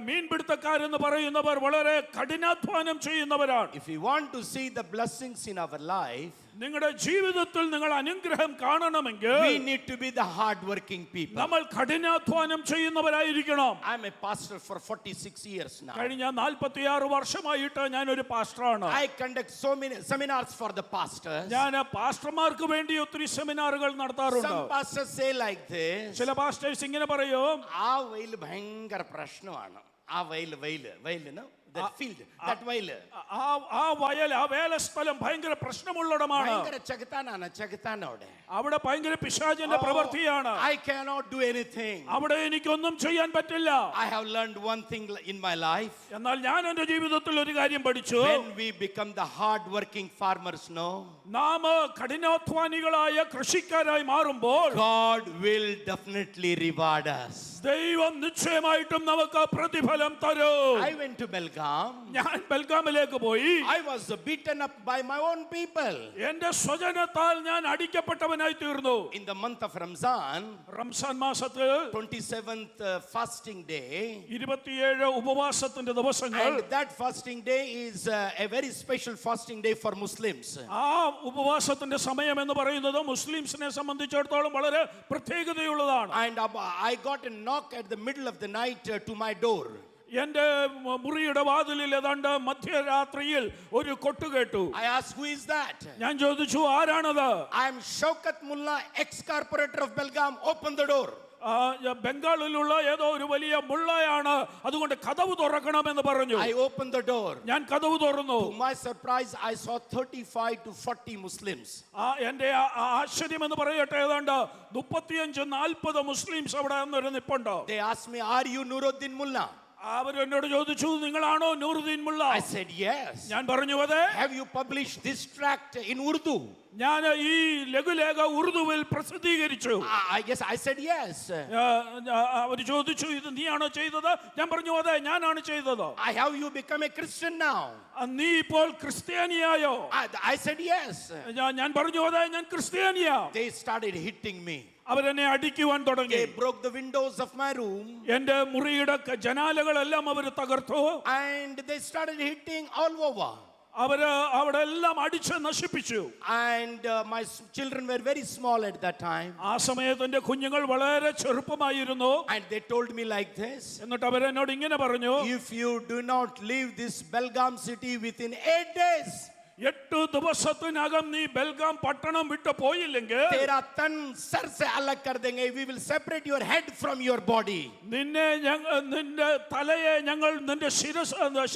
മീൻപിടുത്തക്കാരെന്ന് പറയുന്നവർ വളരെ കഠിനാധ്വാനം ചെയ്യുന്നവരാണ്. If you want to see the blessings in our life, നിങ്ങളുടെ ജീവിതത്തിൽ നിങ്ങൾ അനുഗ്രഹം കാണണമെങ്കിൽ we need to be the hard working people. നമ്മൾ കഠിനാധ്വാനം ചെയ്യുന്നവരായിരിക്കണം. I'm a pastor for 46 years now. കഴിഞ്ഞ 46 വർഷമായിട്ട് ഞാൻ ഒരു പാസ്റ്ററാണ്. I conduct so many seminars for the pastors. ഞാൻ പാസ്റ്റർമാർക്ക് വേണ്ടി ഒത്തിരി സെമിനാറുകൾ നടത്താറുണ്ട്. Some pastors say like this, ചില പാസ്റ്റേഴ്സ് ഇങ്ങനെ പറയും, ആ വെയിൽ ഭയങ്കര പ്രശ്നമാണ്. ആ വെയിലിന് that field, that വെയിൽ ആ വയൽ ആ വേലസ്ഥലം ഭയങ്കര പ്രശ്നമുള്ളടമാണ്. ഭയങ്കര ചെകുത്താനോടെ അവിടെ ഭയങ്കര പിശാചിന്റെ പ്രവൃത്തിയാണ്. I cannot do anything. അവിടെ എനിക്കൊന്നും ചെയ്യാൻ പറ്റില്ല. I have learned one thing in my life. എന്നാൽ ഞാൻ എന്റെ ജീവിതത്തിൽ ഒരു കാര്യം പഠിച്ചു. When we become the hard working farmers, no, നാം കഠിനാധ്വാനികളായ കൃഷിക്കാരായി മാറുമ്പോൾ God will definitely reward us. ദൈവം നിശ്ചയമായിട്ടും നമുക്ക് പ്രതിഫലം തരും. I went to Belgaum. ഞാൻ ബെൽഗാമിലേക്ക് പോയി. I was beaten up by my own people. എന്റെ സ്വജനത്താൽ ഞാൻ അടിക്കപ്പെട്ടവനായി തീർന്നു. In the month of Ramzan, Ramzan മാസത്തിൽ 27th fasting day, 27 ഉപവാസത്തിന്റെ ദിവസങ്ങൾ. and that fasting day is a very special fasting day for Muslims. ആ ഉപവാസത്തിന്റെ സമയം എന്ന് പറയുന്നത് മുസ്ലിംസിനെ സംബന്ധിച്ചിടത്തോളം വളരെ പ്രത്യേകതയുള്ളതാണ്. And I got a knock at the middle of the night to my door. എന്റെ മുറിയുടെ വാതിലിൽ ഏതാണ്ട് മധ്യരാത്രിയിൽ ഒരു കൊട്ട് കേട്ടു. I asked, who is that? ഞാൻ ചോദിച്ചു, ആരാണത്? I am Shaukat Mullah, ex-corporator of Belgaum. Open the door. ബംഗാളിലുള്ള ഏതോ ഒരു വലിയ മുള്ളയാണ്, അതുകൊണ്ട് കതവ് തുറക്കണമെന്ന് പറഞ്ഞു. I opened the door. ഞാൻ കതവ് തുറന്നു. To my surprise, I saw 35 to 40 Muslims. എന്റെ ആശ്ചര്യം എന്ന് പറയട്ടെ, ഏതാണ്ട് 35-40 മുസ്ലിംസ് അവിടെ നിൽപ്പുണ്ട്. They asked me, are you Nuruddin Mullah? അവർ എന്നോട് ചോദിച്ചു, നിങ്ങളാണോ നൂറുദ്ദീൻ മുള്ള? I said yes. ഞാൻ പറഞ്ഞു, അതെ. Have you published this tract in Urdu? ഞാൻ ഈ ലഘുലേഖ ഉറുദുവിൽ പ്രസിദ്ധീകരിച്ചു. I said yes. അവർ ചോദിച്ചു, ഇത് നീയാണോ ചെയ്തത്? ഞാൻ പറഞ്ഞു, അതെ, ഞാനാണ് ചെയ്തത്. Have you become a Christian now? നീ ഇപ്പോൾ ക്രിസ്ത്യാനിയായോ? I said yes. ഞാൻ പറഞ്ഞു, അതെ, ഞാൻ ക്രിസ്ത്യാനിയാ. They started hitting me. അവരെന്നെ അടിക്കുവാൻ തുടങ്ങി. They broke the windows of my room. എന്റെ മുറിയുടെ ജനാലകളെല്ലാം അവർ തകർത്തു. And they started hitting all over. അവര് അവിടെ എല്ലാം അടിച്ച് നശിപ്പിച്ചു. And my children were very small at that time. ആ സമയത്ത് എന്റെ കുഞ്ഞുങ്ങൾ വളരെ ചെറുപ്പമായിരുന്നു. And they told me like this. എന്നിട്ട് അവരെന്നോട് ഇങ്ങനെ പറഞ്ഞു, if you do not leave this Belgaum city within 8 days, 8 ദിവസത്തിനകം നീ ബെൽഗാം പട്ടണം വിട്ടു പോയില്ലെങ്കിൽ तेरा तन सर से अलग कर देंगे. We will separate your head from your body. നിന്റെ തലയെ ഞങ്ങൾ നിന്റെ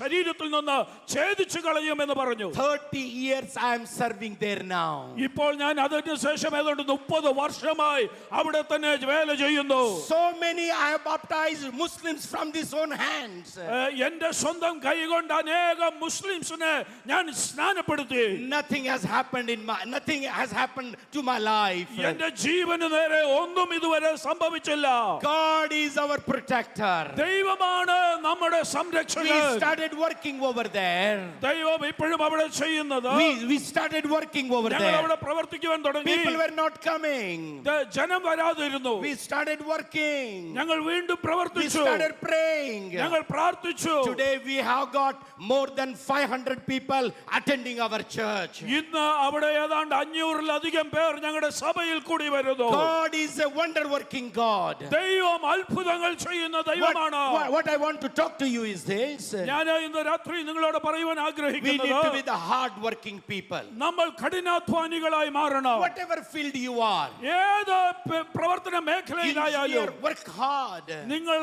ശരീരത്തിൽ നിന്ന് ഛേദിച്ചു കളയുമെന്ന് പറഞ്ഞു. 30 years I am serving there now. ഇപ്പോൾ ഞാൻ അതിന് ശേഷം ഏതാണ്ട് 30 വർഷമായി അവിടെ തന്നെ വേല ചെയ്യുന്നു. So many I have baptized Muslims from this own hands. എന്റെ സ്വന്തം കൈകൊണ്ട് അനേകം മുസ്ലിംസിനെ ഞാൻ സ്നാനപ്പെടുത്തി. Nothing has happened to my life. എന്റെ ജീവന് നേരെ ഒന്നും ഇതുവരെ സംഭവിച്ചില്ല. God is our protector. ദൈവമാണ് നമ്മുടെ സംരക്ഷകൻ. We started working over there. ദൈവം ഇപ്പോഴും അവിടെ ചെയ്യുന്നത്. We started working over there. ഞങ്ങൾ അവിടെ പ്രവർത്തിക്കുവാൻ തുടങ്ങി. People were not coming. ജനം വരാതിരുന്നു. We started working. ഞങ്ങൾ വീണ്ടും പ്രവർത്തിച്ചു. We started praying. ഞങ്ങൾ പ്രാർത്ഥിച്ചു. Today we have got more than 500 people attending entering our church. ഇന്ന് അവിടെ ഏതാണ്ട് 500-ലധികം പേർ ഞങ്ങളുടെ സഭയിൽ കൂടി വരുന്നു. God is a wonder working God. ദൈവം അത്ഭുതങ്ങൾ ചെയ്യുന്ന ദൈവമാണ്. What I want to talk to you is this. ഞാൻ ഇന്ന് രാത്രി നിങ്ങളോട് പറയുവാൻ We need ആഗ്രഹിക്കുന്നത് to be the hard working people. നമ്മൾ കഠിനാധ്വാനികളായി മാറണം. Whatever field you are, ഏത് പ്രവർത്തന in മേഖലയിലായാലും here, work hard. നിങ്ങൾ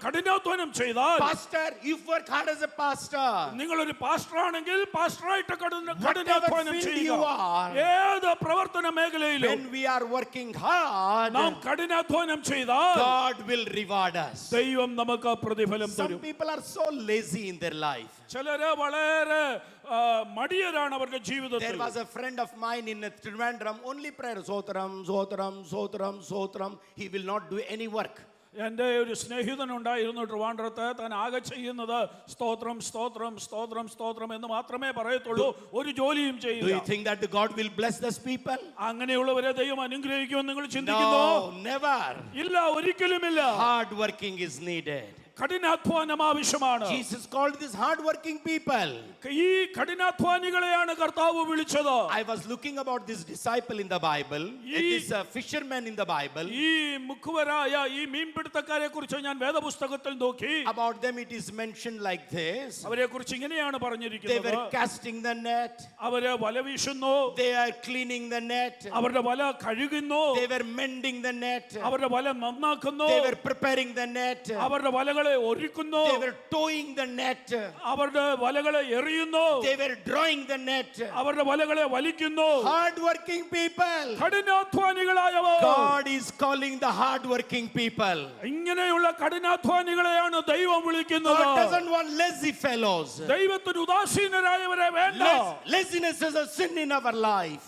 കഠിനാധ്വാനം ചെയ്താൽ, Pastor, you work hard as a pastor. നിങ്ങൾ ഒരു പാസ്റ്റർ ആണെങ്കിൽ പാസ്റ്ററായിട്ട് കഠിനാധ്വാനം field you ചെയ്യുക. are, ഏത് പ്രവർത്തന മേഖലയിലും when we are working hard, നാം കഠിനാധ്വാനം ചെയ്താൽ God will reward us. ദൈവം നമുക്ക് പ്രതിഫലം Some തരും. people are so lazy in their life. ചിലര് വളരെ മടിയരാണ് അവരുടെ There ജീവിതത്തിൽ. was a friend of mine in Trivandrum, only prayer, Sotram, Sotram, Sotram, Sotram. He will not do any work. എൻ്റെ ഒരു സ്നേഹിതനുണ്ടായിരുന്നു ട്രിവാൻഡ്രത്ത്. താൻ ആകെ ചെയ്യുന്നത് സ്തോത്രം സ്തോത്രം സ്തോത്രം സ്തോത്രം എന്ന് മാത്രമേ പറയത്തുള്ളൂ, ഒരു ജോലിയും Do ചെയ്യില്ല. you think that God will bless those people? അങ്ങനെയുള്ളവരെ ദൈവം അനുഗ്രഹിക്കുമെന്ന് നിങ്ങൾ ചിന്തിക്കുന്നു? No, never. ഇല്ല, ഒരിക്കലുമില്ല. Hard working is needed. കഠിനാധ്വാനം ആവശ്യമാണ്. Jesus called these hard working people. ഈ കഠിനാധ്വാനികളെയാണ് കർത്താവ് വിളിച്ചത്. I was looking about this disciple in the Bible, this fisherman in the Bible. ഈ മുഖവരായ ഈ മീൻപിടുത്തക്കാരെ കുറിച്ച് ഞാൻ വേദപുസ്തകത്തിൽ നോക്കി. About them it is mentioned like this. അവരെ കുറിച്ച് ഇങ്ങനെയാണ് They പറഞ്ഞിരിക്കുന്നത്. were casting the net. അവര് വല വീശുന്നു, They are cleaning the net. അവരുടെ വല കഴുകുന്നു, They were mending the net. അവരുടെ വല നന്നാക്കുന്നു, They were preparing the net. അവരുടെ വലകളെ ഒരുക്കുന്നു, They were towing the net. അവരുടെ വലകളെ എറിയുന്നു, They were drawing the net. അവരുടെ വലകളെ വലിക്കുന്നു. Hard working people. കഠിനാധ്വാനികളായവർ. God is calling the hard working people. ഇങ്ങനെയുള്ള കഠിനാധ്വാനികളെയാണ് ദൈവം വിളിക്കുന്നത്. God doesn't want lazy fellows. ദൈവത്തിന് ഉദാസീനരായവരെ വേണ്ട. Laziness is a sin in our life.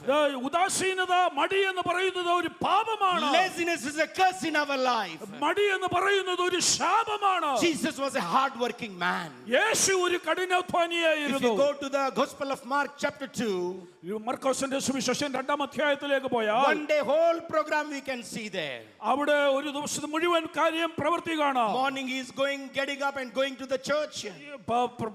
ഉദാസീനത, മടി എന്ന് പറയുന്നത് ഒരു പാപമാണ്. Laziness is a curse in our life. മടി എന്ന് പറയുന്നത് ഒരു ശാപമാണ്. Jesus was a hard working man. യേശു ഒരു If കഠിനാധ്വാനിയായിരുന്നു. you go to the Gospel of Mark chapter 2, മർക്കോസിന്റെ സുവിശേഷം 2-ാം അധ്യായത്തിലേക്ക് പോയാൽ one day whole program we can see there. അവിടെ ഒരു ദിവസം മുഴുവൻ കാര്യം പ്രവൃത്തി കാണാം. Morning he is getting up and going to the church.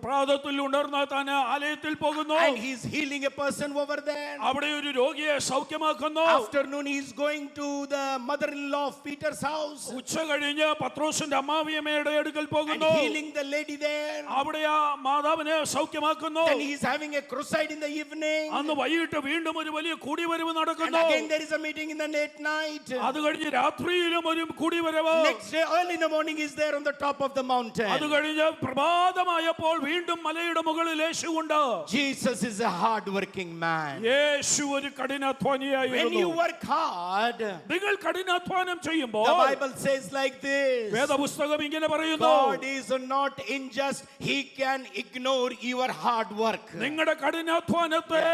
പ്രാതത്തിൽ ഉണർന്ന താൻ ആലയത്തിൽ പോകുന്നു. And he is healing a person over there. അവിടെ ഒരു രോഗിയെ സൗഖ്യമാക്കുന്നു. Afternoon he is going to the mother-in-law of Peter's house. ഉച്ച കഴിഞ്ഞ് പത്രോസിന്റെ അമ്മാവിയമ്മയുടെ അടുക്കൽ And പോകുന്നു. healing the lady there. അവിടെ ആ മാതാവിനെ സൗഖ്യമാക്കുന്നു. Then he is having a crusade in the evening. അന്ന് വൈകിട്ട് വീണ്ടും ഒരു വലിയ കൂടിവരവ് And നടക്കുന്നു. again there is a meeting in the late night. അത് കഴിഞ്ഞ് രാത്രിയിലും ഒരു കൂടിവരവ്. Next day early in the morning he is there on the top of the mountain. അത് കഴിഞ്ഞ് പ്രഭാതമായപ്പോൾ വീണ്ടും മലയുടെ മുകളിൽ യേശു ഉണ്ട്. Jesus is a hard working man. യേശു ഒരു When you കഠിനാധ്വാനിയായിരുന്നു. work hard, നിങ്ങൾ കഠിനാധ്വാനം ചെയ്യുമ്പോൾ the Bible says like this. വേദപുസ്തകം ഇങ്ങനെ പറയുന്നു, God is not unjust. He can ignore your hard work. നിങ്ങളുടെ കഠിനാധ്വാനത്തെ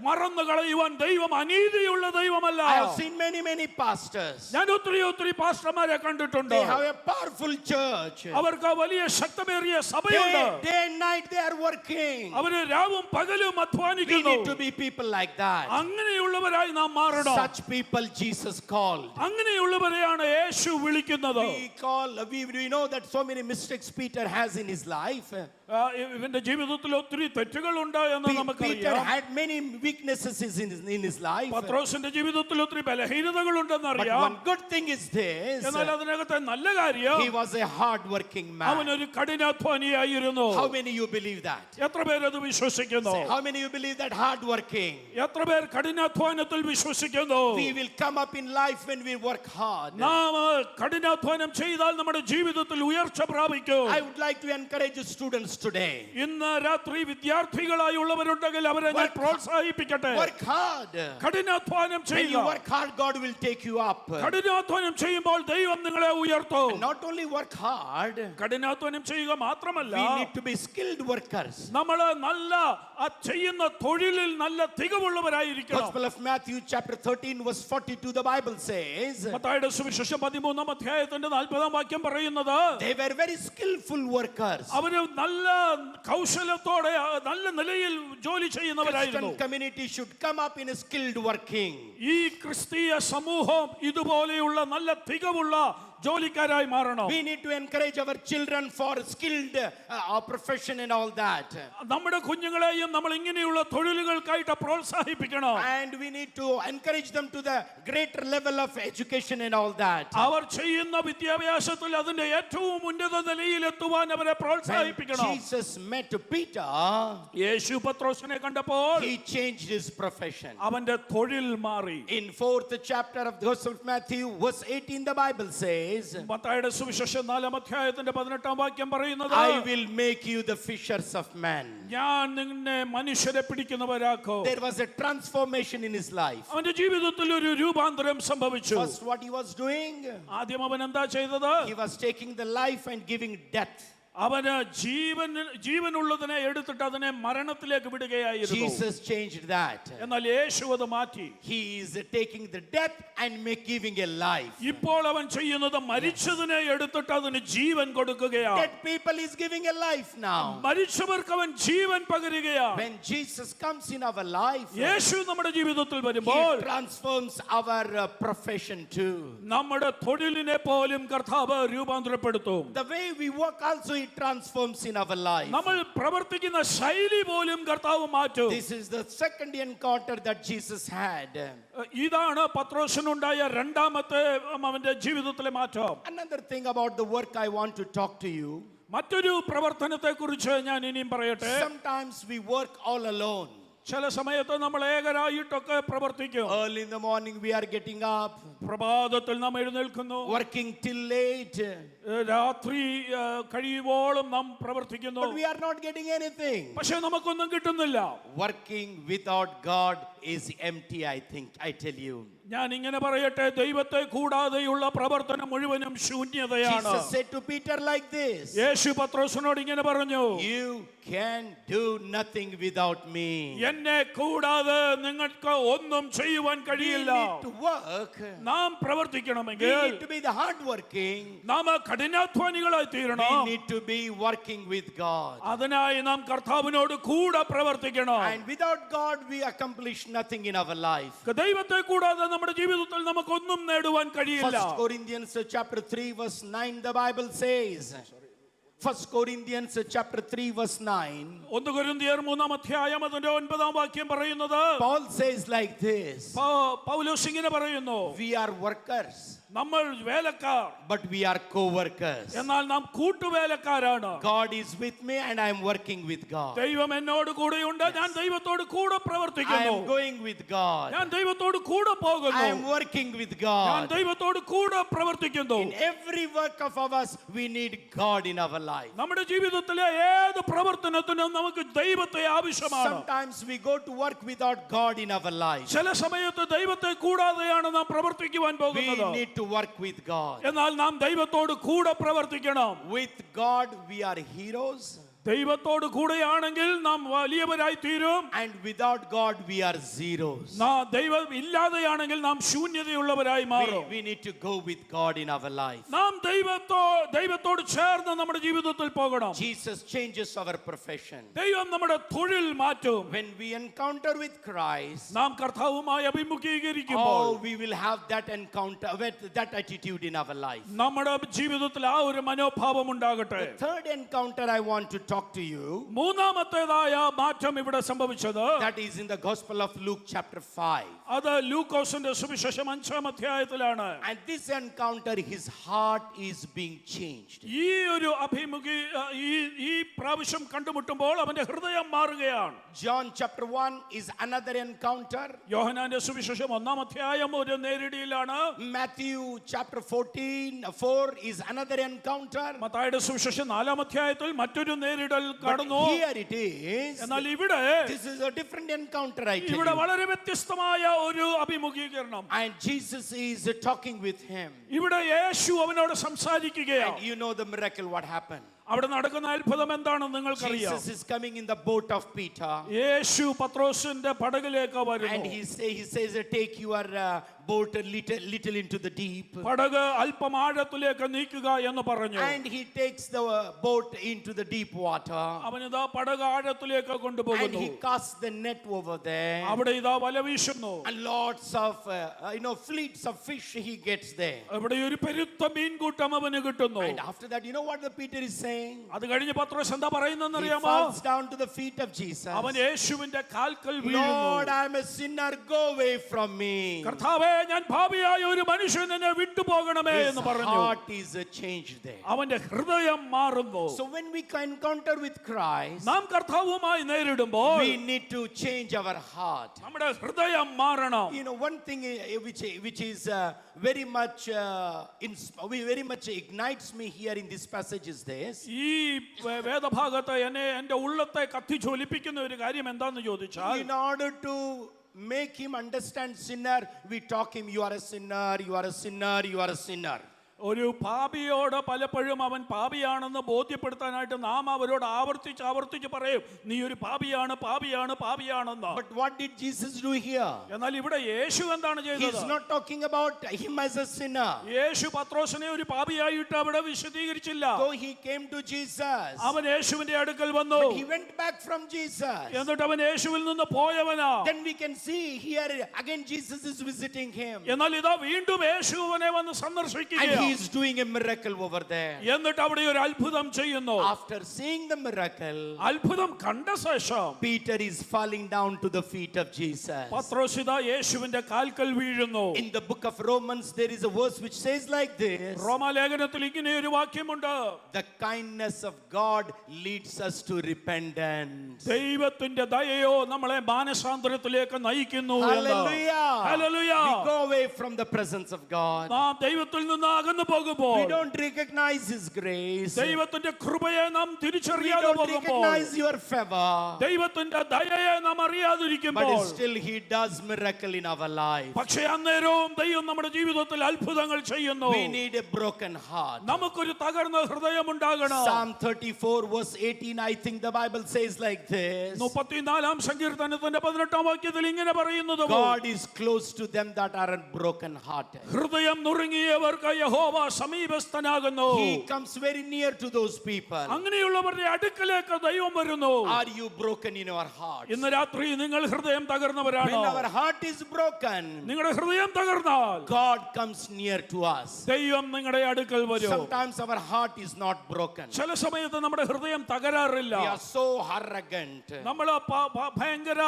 മറന്നു കളയുവാൻ ദൈവം അനീതിയുള്ള ദൈവമല്ല. I have seen many pastors. ഞാൻ ഒത്തിരി പാസ്റ്റർമാരെ കണ്ടിട്ടുണ്ട്. They have a powerful church. അവർക്ക് വലിയ ശക്തമേറിയ സഭയുണ്ട്. Day and night they are working. അവര് രാവും പകലും We അധ്വാനിക്കുന്നു. need to be people like that. അങ്ങനെയുള്ളവരായി നാം മാറണം. Such people Jesus called. അങ്ങനെയുള്ളവരെയാണ് യേശു വിളിക്കുന്നത്. We know that so many mistakes Peter has in his life. ഇവന്റെ ജീവിതത്തിൽ ഒത്തിരി തെറ്റുകളുണ്ട് എന്ന് Peter നമുക്കറിയാം. had many weaknesses in his life. പത്രോസിന്റെ ജീവിതത്തിൽ ഒത്തിരി ബലഹീനതകളുണ്ടെന്ന് But അറിയാം. one good thing is this. എന്നാൽ അതിനകത്തെ നല്ല കാര്യം, He was a hard working man. അവനൊരു കഠിനാധ്വാനിയായിരുന്നു. How many you believe that? എത്ര പേരത് വിശ്വസിക്കുന്നു? How many you believe that hard working? എത്ര പേർ കഠിനാധ്വാനത്തിൽ വിശ്വസിക്കുന്നു? We will come up in life when we work hard. നാം കഠിനാധ്വാനം ചെയ്താൽ നമ്മുടെ ജീവിതത്തിൽ ഉയർച്ച പ്രാപിക്കും. I would like to encourage students today. ഇന്ന് രാത്രി വിദ്യാർത്ഥികളായുള്ളവരുണ്ടെങ്കിൽ അവരെ ഞാൻ പ്രോത്സാഹിപ്പിക്കട്ടെ. Work hard. കഠിനാധ്വാനം When you ചെയ്യുക. work hard, God will take you up. കഠിനാധ്വാനം ചെയ്യുമ്പോൾ ദൈവം നിങ്ങളെ ഉയർത്തും. Not only work hard, കഠിനാധ്വാനം ചെയ്യുക മാത്രമല്ല, we need to be skilled workers. നമ്മൾ നല്ല ആ ചെയ്യുന്ന തൊഴിലിൽ നല്ല തികവുള്ളവരായിരിക്കണം. Gospel of Matthew chapter 13 verse 42, the Bible says മത്തായിയുടെ സുവിശേഷം 13-ാം അധ്യായത്തിന്റെ 40-ാം വാക്യം പറയുന്നത്, they were very skillful workers. അവര് നല്ല കൗശലത്തോടെ നല്ല നിലയിൽ ജോലി ചെയ്യുന്നവരായിരുന്നു. Christian community should come up in a skilled working. ഈ ക്രിസ്തീയ സമൂഹം ഇതുപോലെയുള്ള നല്ല തികവുള്ള ജോലിക്കാരായി മാറണം. We need to encourage our children for skilled profession and all that. നമ്മുടെ കുഞ്ഞുങ്ങളെയും നമ്മൾ ഇങ്ങനെയുള്ള തൊഴിലുകൾക്കായിട്ട് പ്രോത്സാഹിപ്പിക്കണം. And we need to encourage them to the greater level of education and all that. അവർ ചെയ്യുന്ന വിദ്യാഭ്യാസത്തിൽ അതിന്റെ ഏറ്റവും ഉന്നത നിലയിൽ എത്തുവാൻ അവരെ When പ്രോത്സാഹിപ്പിക്കണം. Jesus met Peter, യേശു പത്രോസിനെ കണ്ടപ്പോൾ he changed his profession. അവന്റെ തൊഴിൽ മാറി. In 4th chapter of the Gospel of Matthew, verse 18, the Bible says, മത്തായിയുടെ സുവിശേഷം 4-ാം അധ്യായത്തിന്റെ 18-ാം വാക്യം പറയുന്നത്, I will make you the fishers of men. ഞാൻ നിന്നെ മനുഷ്യരെ പിടിക്കുന്നവരാക്കും. There was a transformation in his life. അവന്റെ ജീവിതത്തിൽ ഒരു രൂപാന്തരം സംഭവിച്ചു. First, what he was doing, ആദ്യം അവൻ എന്താ ചെയ്തത്? he was taking the life and giving death. അവന് ജീവനുള്ളതിനെ എടുത്തിട്ട് അതിനെ മരണത്തിലേക്ക് വിടുകയായിരുന്നു. Jesus changed that. എന്നാൽ യേശു അത് മാറ്റി. He is taking the death and giving a life. ഇപ്പോൾ അവൻ ചെയ്യുന്നത് മരിച്ചതിനെ എടുത്തിട്ട് അതിന് ജീവൻ കൊടുക്കുകയാണ്. Dead people is giving a life now. മരിച്ചവർക്ക് അവൻ ജീവൻ പകരുകയാണ്. When Jesus comes in our life, യേശു നമ്മുടെ ജീവിതത്തിൽ he വരുമ്പോൾ transforms our profession too. നമ്മുടെ തൊഴിലിനെ പോലും കർത്താവ് രൂപാന്തരപ്പെടുത്തും. The way we work also it transforms in our life. നമ്മൾ പ്രവർത്തിക്കുന്ന ശൈലി പോലും കർത്താവ് മാറ്റും. This is the second encounter that Jesus had. ഇതാണ് പത്രോസിനുണ്ടായ രണ്ടാമത്തെ അവന്റെ ജീവിതത്തിലെ മാറ്റം. Another thing about the work I want to talk to you. മറ്റൊരു പ്രവർത്തനത്തെ കുറിച്ച് ഞാൻ ഇനിയും പറയട്ടെ. Sometimes we work all alone. ചില സമയത്ത് നമ്മൾ ഏകരായിട്ടൊക്കെ പ്രവർത്തിക്കും. Early in the morning we are getting up, പ്രഭാതത്തിൽ നാം എഴുന്നേൽക്കുന്നു, working till late, രാത്രി കഴിയുവോളം നാം പ്രവർത്തിക്കുന്നു. but we are not getting anything. പക്ഷെ നമുക്കൊന്നും കിട്ടുന്നില്ല. Working without God is empty, I tell you. ഞാൻ ഇങ്ങനെ പറയട്ടെ, ദൈവത്തെ കൂടാതെയുള്ള പ്രവർത്തനം മുഴുവനും ശൂന്യതയാണ്. Jesus said to Peter like this, യേശു പത്രോസിനോട് ഇങ്ങനെ പറഞ്ഞു, you can do nothing without me. എന്നെ കൂടാതെ നിങ്ങൾക്ക് ഒന്നും ചെയ്യുവാൻ We കഴിയില്ല. need to work. നാം We പ്രവർത്തിക്കണമെങ്കിൽ need to be the hardworking. നാം കഠിനാധ്വാനികളായി We തീരണം. need to be working with God. അതിനായി നാം കർത്താവിനോട് കൂടെ പ്രവർത്തിക്കണം. And without God we accomplish nothing in our life. ദൈവത്തെ കൂടാതെ നമ്മുടെ ജീവിതത്തിൽ നമുക്കൊന്നും നേടുവാൻ കഴിയില്ല. 1 Corinthians chapter 3 verse 9 the Bible says. 1 Corinthians chapter 3 verse 9. 1 കൊരിന്ത്യർ 3-ാം അധ്യായം അതിന്റെ 9-ാം വാക്യം പറയുന്നത്, Paul says like this. പൗലോസ് ഇങ്ങനെ പറയുന്നു, We are workers, നമ്മൾ വേലക്കാർ, but we are co-workers. എന്നാൽ നാം കൂട്ടുവേലക്കാരാണ്. God is with me and I am working with God. ദൈവം എന്നോട് കൂടെയുണ്ട്, ഞാൻ ദൈവത്തോട് കൂടെ I പ്രവർത്തിക്കുന്നു. am going with God. ഞാൻ ദൈവത്തോട് കൂടെ പോകുന്നു. I am working with ഞാൻ God. ദൈവത്തോട് കൂടെ പ്രവർത്തിക്കുന്നു. In every work of ours we need God in our life. നമ്മുടെ ജീവിതത്തിലെ ഏത് പ്രവർത്തനത്തിനും നമുക്ക് ദൈവത്തെ ആവശ്യമാണ്. Sometimes we go to work without God in our life. ചില സമയത്ത് ദൈവത്തെ കൂടാതെയാണ് നാം പ്രവർത്തിക്കുവാൻ We പോകുന്നത്. need to work with God. എന്നാൽ നാം ദൈവത്തോട് കൂടെ പ്രവർത്തിക്കണം. With God we are heroes, ദൈവത്തോട് കൂടെയാണെങ്കിൽ നാം വലിയവരായി തീരും. and without God we are zeros. ദൈവം ഇല്ലാതെയാണെങ്കിൽ നാം ശൂന്യതയുള്ളവരായി മാറും. We need to go with God in our life. നാം ദൈവത്തോട് ചേർന്ന് നമ്മുടെ ജീവിതത്തിൽ പോകണം. Jesus changes our profession. ദൈവം നമ്മുടെ തൊഴിൽ മാറ്റും. When we encounter with Christ, നാം കർത്താവുമായി അഭിമുഖീകരിക്കുമ്പോൾ we will have that encounter with that attitude in our life. നമ്മുടെ ജീവിതത്തിൽ ആ ഒരു മനോഭാവം ഉണ്ടാകട്ടെ. The third encounter I want to talk to you, മൂന്നാമത്തേതായ മാറ്റം ഇവിടെ സംഭവിച്ചത്, that is in the Gospel of Luke chapter 5. അത് ലൂക്കോസിന്റെ സുവിശേഷം 5-ാം അധ്യായത്തിലാണ്. And this encounter his heart is being changed. ഈ ഒരു ഈ പ്രാവശ്യം കണ്ടുമുട്ടുമ്പോൾ അവന്റെ ഹൃദയം മാറുകയാണ്. John chapter 1 is another encounter. യോഹന്നാന്റെ സുവിശേഷം 1-ാം അധ്യായം ഒരു നേരിടിയിലാണ്. Matthew chapter 4 is another encounter. മത്തായിയുടെ സുവിശേഷം 4-ാം അധ്യായത്തിൽ മറ്റൊരു നേരിടൽ കടന്നു. But here it is. എന്നാൽ ഇവിടെ This is a different encounter, I tell ഇവിടെ you. വളരെ വ്യത്യസ്തമായ ഒരു അഭിമുഖീകരണം. And Jesus is talking with him. ഇവിടെ യേശു അവനോട് സംസാരിക്കുകയാണ്. And you know the miracle what happened. അവിടെ നടക്കുന്ന അത്ഭുതം എന്താണെന്ന് നിങ്ങൾക്കറിയാം. Jesus is coming in the boat of Peter. യേശു പത്രോസിന്റെ പടകിലേക്ക് വരുന്നു. And he says, take your boat a little into the deep. പടക് അല്പം ആഴത്തിലേക്ക് നീക്കുക എന്ന് പറഞ്ഞു. And he takes the boat into the deep water. അവനിതാ പടക് ആഴത്തിലേക്ക് And കൊണ്ടുപോകുന്നു. he casts the net over there. അവിടെ ഇതാ വല വീശുന്നു. And lots of, fleets of fish he gets there. അവിടെ ഒരു പെരുത്ത മീൻകൂട്ടം അവന് കിട്ടുന്നു. And after that, you know what the Peter is saying? അത് കഴിഞ്ഞ് പത്രോസ് എന്താ പറയുന്നതെന്ന് He അറിയാമോ? falls down to the feet of Jesus. അവൻ യേശുവിന്റെ കാൽക്കൽ വീഴുന്നു. Lord, I am a sinner, go away from me. കർത്താവേ, ഞാൻ പാപിയായ ഒരു മനുഷ്യൻ എന്നെ വിട്ടുപോകണമേ His എന്ന് പറഞ്ഞു. heart is changed there. അവന്റെ ഹൃദയം മാറുന്നു. So when we encounter with Christ, നാം കർത്താവുമായി നേരിടുമ്പോൾ we need to change our heart. നമ്മുടെ ഹൃദയം മാറണം. You know, one thing which is very much ignites me here in this passage is this. ഈ വേദഭാഗത്ത് എന്നെ എന്റെ ഉള്ളത്തെ കത്തിജ്വലിപ്പിക്കുന്ന ഒരു കാര്യം എന്താന്ന് ചോദിച്ചാൽ, In order to make him understand sinner, we talk him, you are a sinner, you are a sinner, you are a sinner. ഒരു പാപിയോട് പലപ്പോഴും അവൻ പാപിയാണെന്ന് ബോധ്യപ്പെടുത്താനായിട്ട് നാം അവരോട് ആവർത്തിച്ച് പറയും, നീ ഒരു പാപിയാണ് പാപിയാണ് പാപിയാണെന്ന്. But what did Jesus do here? എന്നാൽ ഇവിടെ യേശു എന്താണ് He ചെയ്തത്? is not talking about him as a sinner. യേശു പത്രോസിനെ ഒരു പാപിയായിട്ട് അവിടെ വിശദീകരിച്ചില്ല. Though he came to Jesus, അവൻ യേശുവിന്റെ അടുക്കൽ വന്നു. but he went back from Jesus. എന്നിട്ട് അവൻ യേശുവിൽ നിന്ന് പോയവനാ. Then we can see here again Jesus is visiting him. എന്നാൽ ഇതാ വീണ്ടും യേശുവിനെ വന്ന് And സന്ദർശിക്കുകയാണ്. he is doing a miracle over there. എന്നിട്ട് അവിടെ ഒരു അത്ഭുതം ചെയ്യുന്നു. After seeing the miracle, അത്ഭുതം കണ്ട ശേഷം Peter is falling down to the feet of Jesus. പത്രോസ് ഇതാ യേശുവിന്റെ കാൽക്കൽ വീഴുന്നു. In the book of Romans, there is a verse which says like this: റോമാലേഖനത്തിൽ ഇങ്ങനെ ഒരു വാക്യമുണ്ട്, the kindness of God leads us to repentance. ദൈവത്തിന്റെ ദയയോ നമ്മളെ മാനസാന്തരത്തിലേക്ക് നയിക്കുന്നു എന്ന്. Hallelujah. Hallelujah. We go away from the presence of God. നാം ദൈവത്തിൽ നിന്ന് അകന്നു പോകുമ്പോൾ, We don't recognize His grace. ദൈവത്തിന്റെ കൃപയെ നാം We തിരിച്ചറിയാതെ don't പോകുമ്പോൾ, recognize your favor. ദൈവത്തിന്റെ ദയയെ നാം But അറിയാതിരിക്കുമ്പോൾ, still He does miracle in our life. പക്ഷേ അന്നേരവും ദൈവം നമ്മുടെ ജീവിതത്തിൽ അത്ഭുതങ്ങൾ ചെയ്യുന്നു. We need a broken heart. നമുക്കൊരു തകർന്ന ഹൃദയം ഉണ്ടാകണം. Psalm 34 verse 18, I think the Bible says like this: 34-ാം സങ്കീർത്തനത്തിന്റെ 18-ാം വാക്യത്തിൽ ഇങ്ങനെ പറയുന്നത്, God is close to them that are broken hearted. ഹൃദയം നുറുങ്ങിയവർക്ക് യഹോവ സമീപസ്ഥനാകുന്നു. He comes very near to those people. അങ്ങനെയുള്ളവരുടെ അടുക്കലേക്ക് ദൈവം വരുന്നു. Are you broken in your heart? ഇന്ന് രാത്രി നിങ്ങൾ ഹൃദയം തകർന്നവരാണോ? When our heart is broken, നിങ്ങളുടെ ഹൃദയം തകർന്നാൽ God comes near to us. ദൈവം നിങ്ങളുടെ അടുക്കൽ വരും. Sometimes our heart is not broken. ചില സമയത്ത് നമ്മുടെ ഹൃദയം തകരാറില്ല. We are so arrogant. നമ്മൾ ഭയങ്കര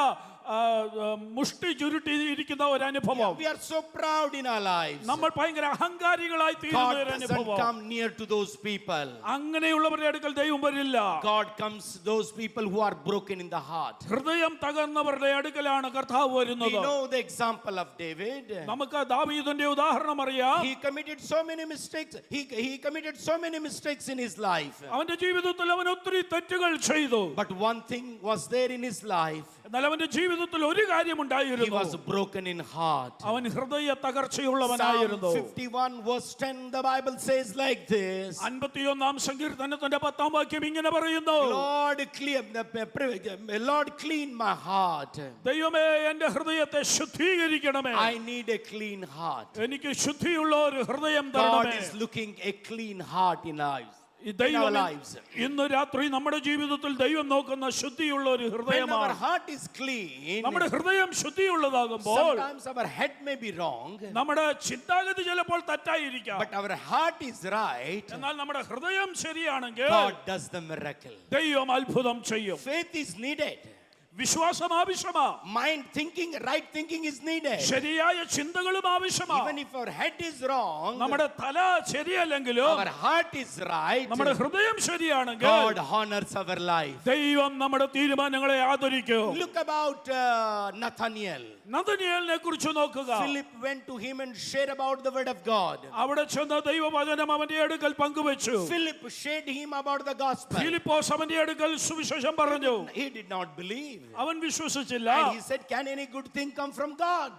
മുഷ്ടി ചുരുട്ടി ഇരിക്കുന്ന ഒരു അനുഭവം. We are so proud in our lives. നമ്മൾ ഭയങ്കര അഹങ്കാരികളായി തീരുന്ന God ഒരു doesn't അനുഭവം. come near to those people. അങ്ങനെയുള്ളവരുടെ അടുക്കൽ ദൈവം വരില്ല. God comes those people who are broken in the heart. ഹൃദയം തകർന്നവരുടെ അടുക്കലാണ് കർത്താവ് We വരുന്നത്. know the example of David. നമുക്ക് ദാവീദിന്റെ ഉദാഹരണം അറിയാം. He committed so many mistakes. He committed so many mistakes in his life. അവന്റെ ജീവിതത്തിൽ അവൻ ഒത്തിരി തെറ്റുകൾ ചെയ്തു. But one thing was there in his life. എന്നാൽ അവന്റെ ജീവിതത്തിൽ ഒരു കാര്യം He ഉണ്ടായിരുന്നു. was broken in heart. അവൻ ഹൃദയ Psalm തകർച്ചയുള്ളവനായിരുന്നു. 51 verse 10, the Bible says like this: 51-ാം സങ്കീർത്തനത്തിന്റെ 10-ാം വാക്യം ഇങ്ങനെ പറയുന്നു, Lord, clean my heart. ദൈവമേ എന്റെ ഹൃദയത്തെ ശുദ്ധീകരിക്കണമേ. I need a clean heart. എനിക്ക് ശുദ്ധിയുള്ള ഒരു ഹൃദയം God തരണമേ. is looking a clean heart in lives. ഈ In ദൈവം our lives. ഇന്ന് രാത്രി നമ്മുടെ ജീവിതത്തിൽ ദൈവം നോക്കുന്ന ശുദ്ധിയുള്ള ഒരു When our ഹൃദയമാണ്. heart is clean, നമ്മുടെ ഹൃദയം ശുദ്ധിയുള്ളതാകുമ്പോൾ sometimes our head may be wrong, നമ്മുടെ ചിന്താഗതി ചിലപ്പോൾ തെറ്റായിരിക്കാം. but our heart is right. എന്നാൽ നമ്മുടെ ഹൃദയം ശരിയാണെങ്കിൽ God does the miracle. ദൈവം അത്ഭുതം ചെയ്യും. Faith is needed. വിശ്വാസം ആവശ്യമാ. Mind thinking, right thinking is needed. ശരിയായ ചിന്തകളും ആവശ്യമാ. Even if our head is wrong, നമ്മുടെ തല ശരിയല്ലെങ്കിലും our heart is right. നമ്മുടെ ഹൃദയം ശരിയാണെങ്കിൽ God honors our life. ദൈവം നമ്മുടെ തീരുമാനങ്ങളെ ആദരിക്കും. Look about Nathaniel. നഥനയേലിനെ കുറിച്ച് നോക്കുക. Philip went to him and shared about the word of God. അവിടെ ചെന്ന് ദൈവവചനം അവന്റെ അടുക്കൽ പങ്കുവെച്ചു. Philip shared him about the gospel. Philipose അവന്റെ അടുക്കൽ സുവിശേഷം പറഞ്ഞു. He did not believe. അവൻ വിശ്വസിച്ചില്ല. And he said, can any good thing come from God?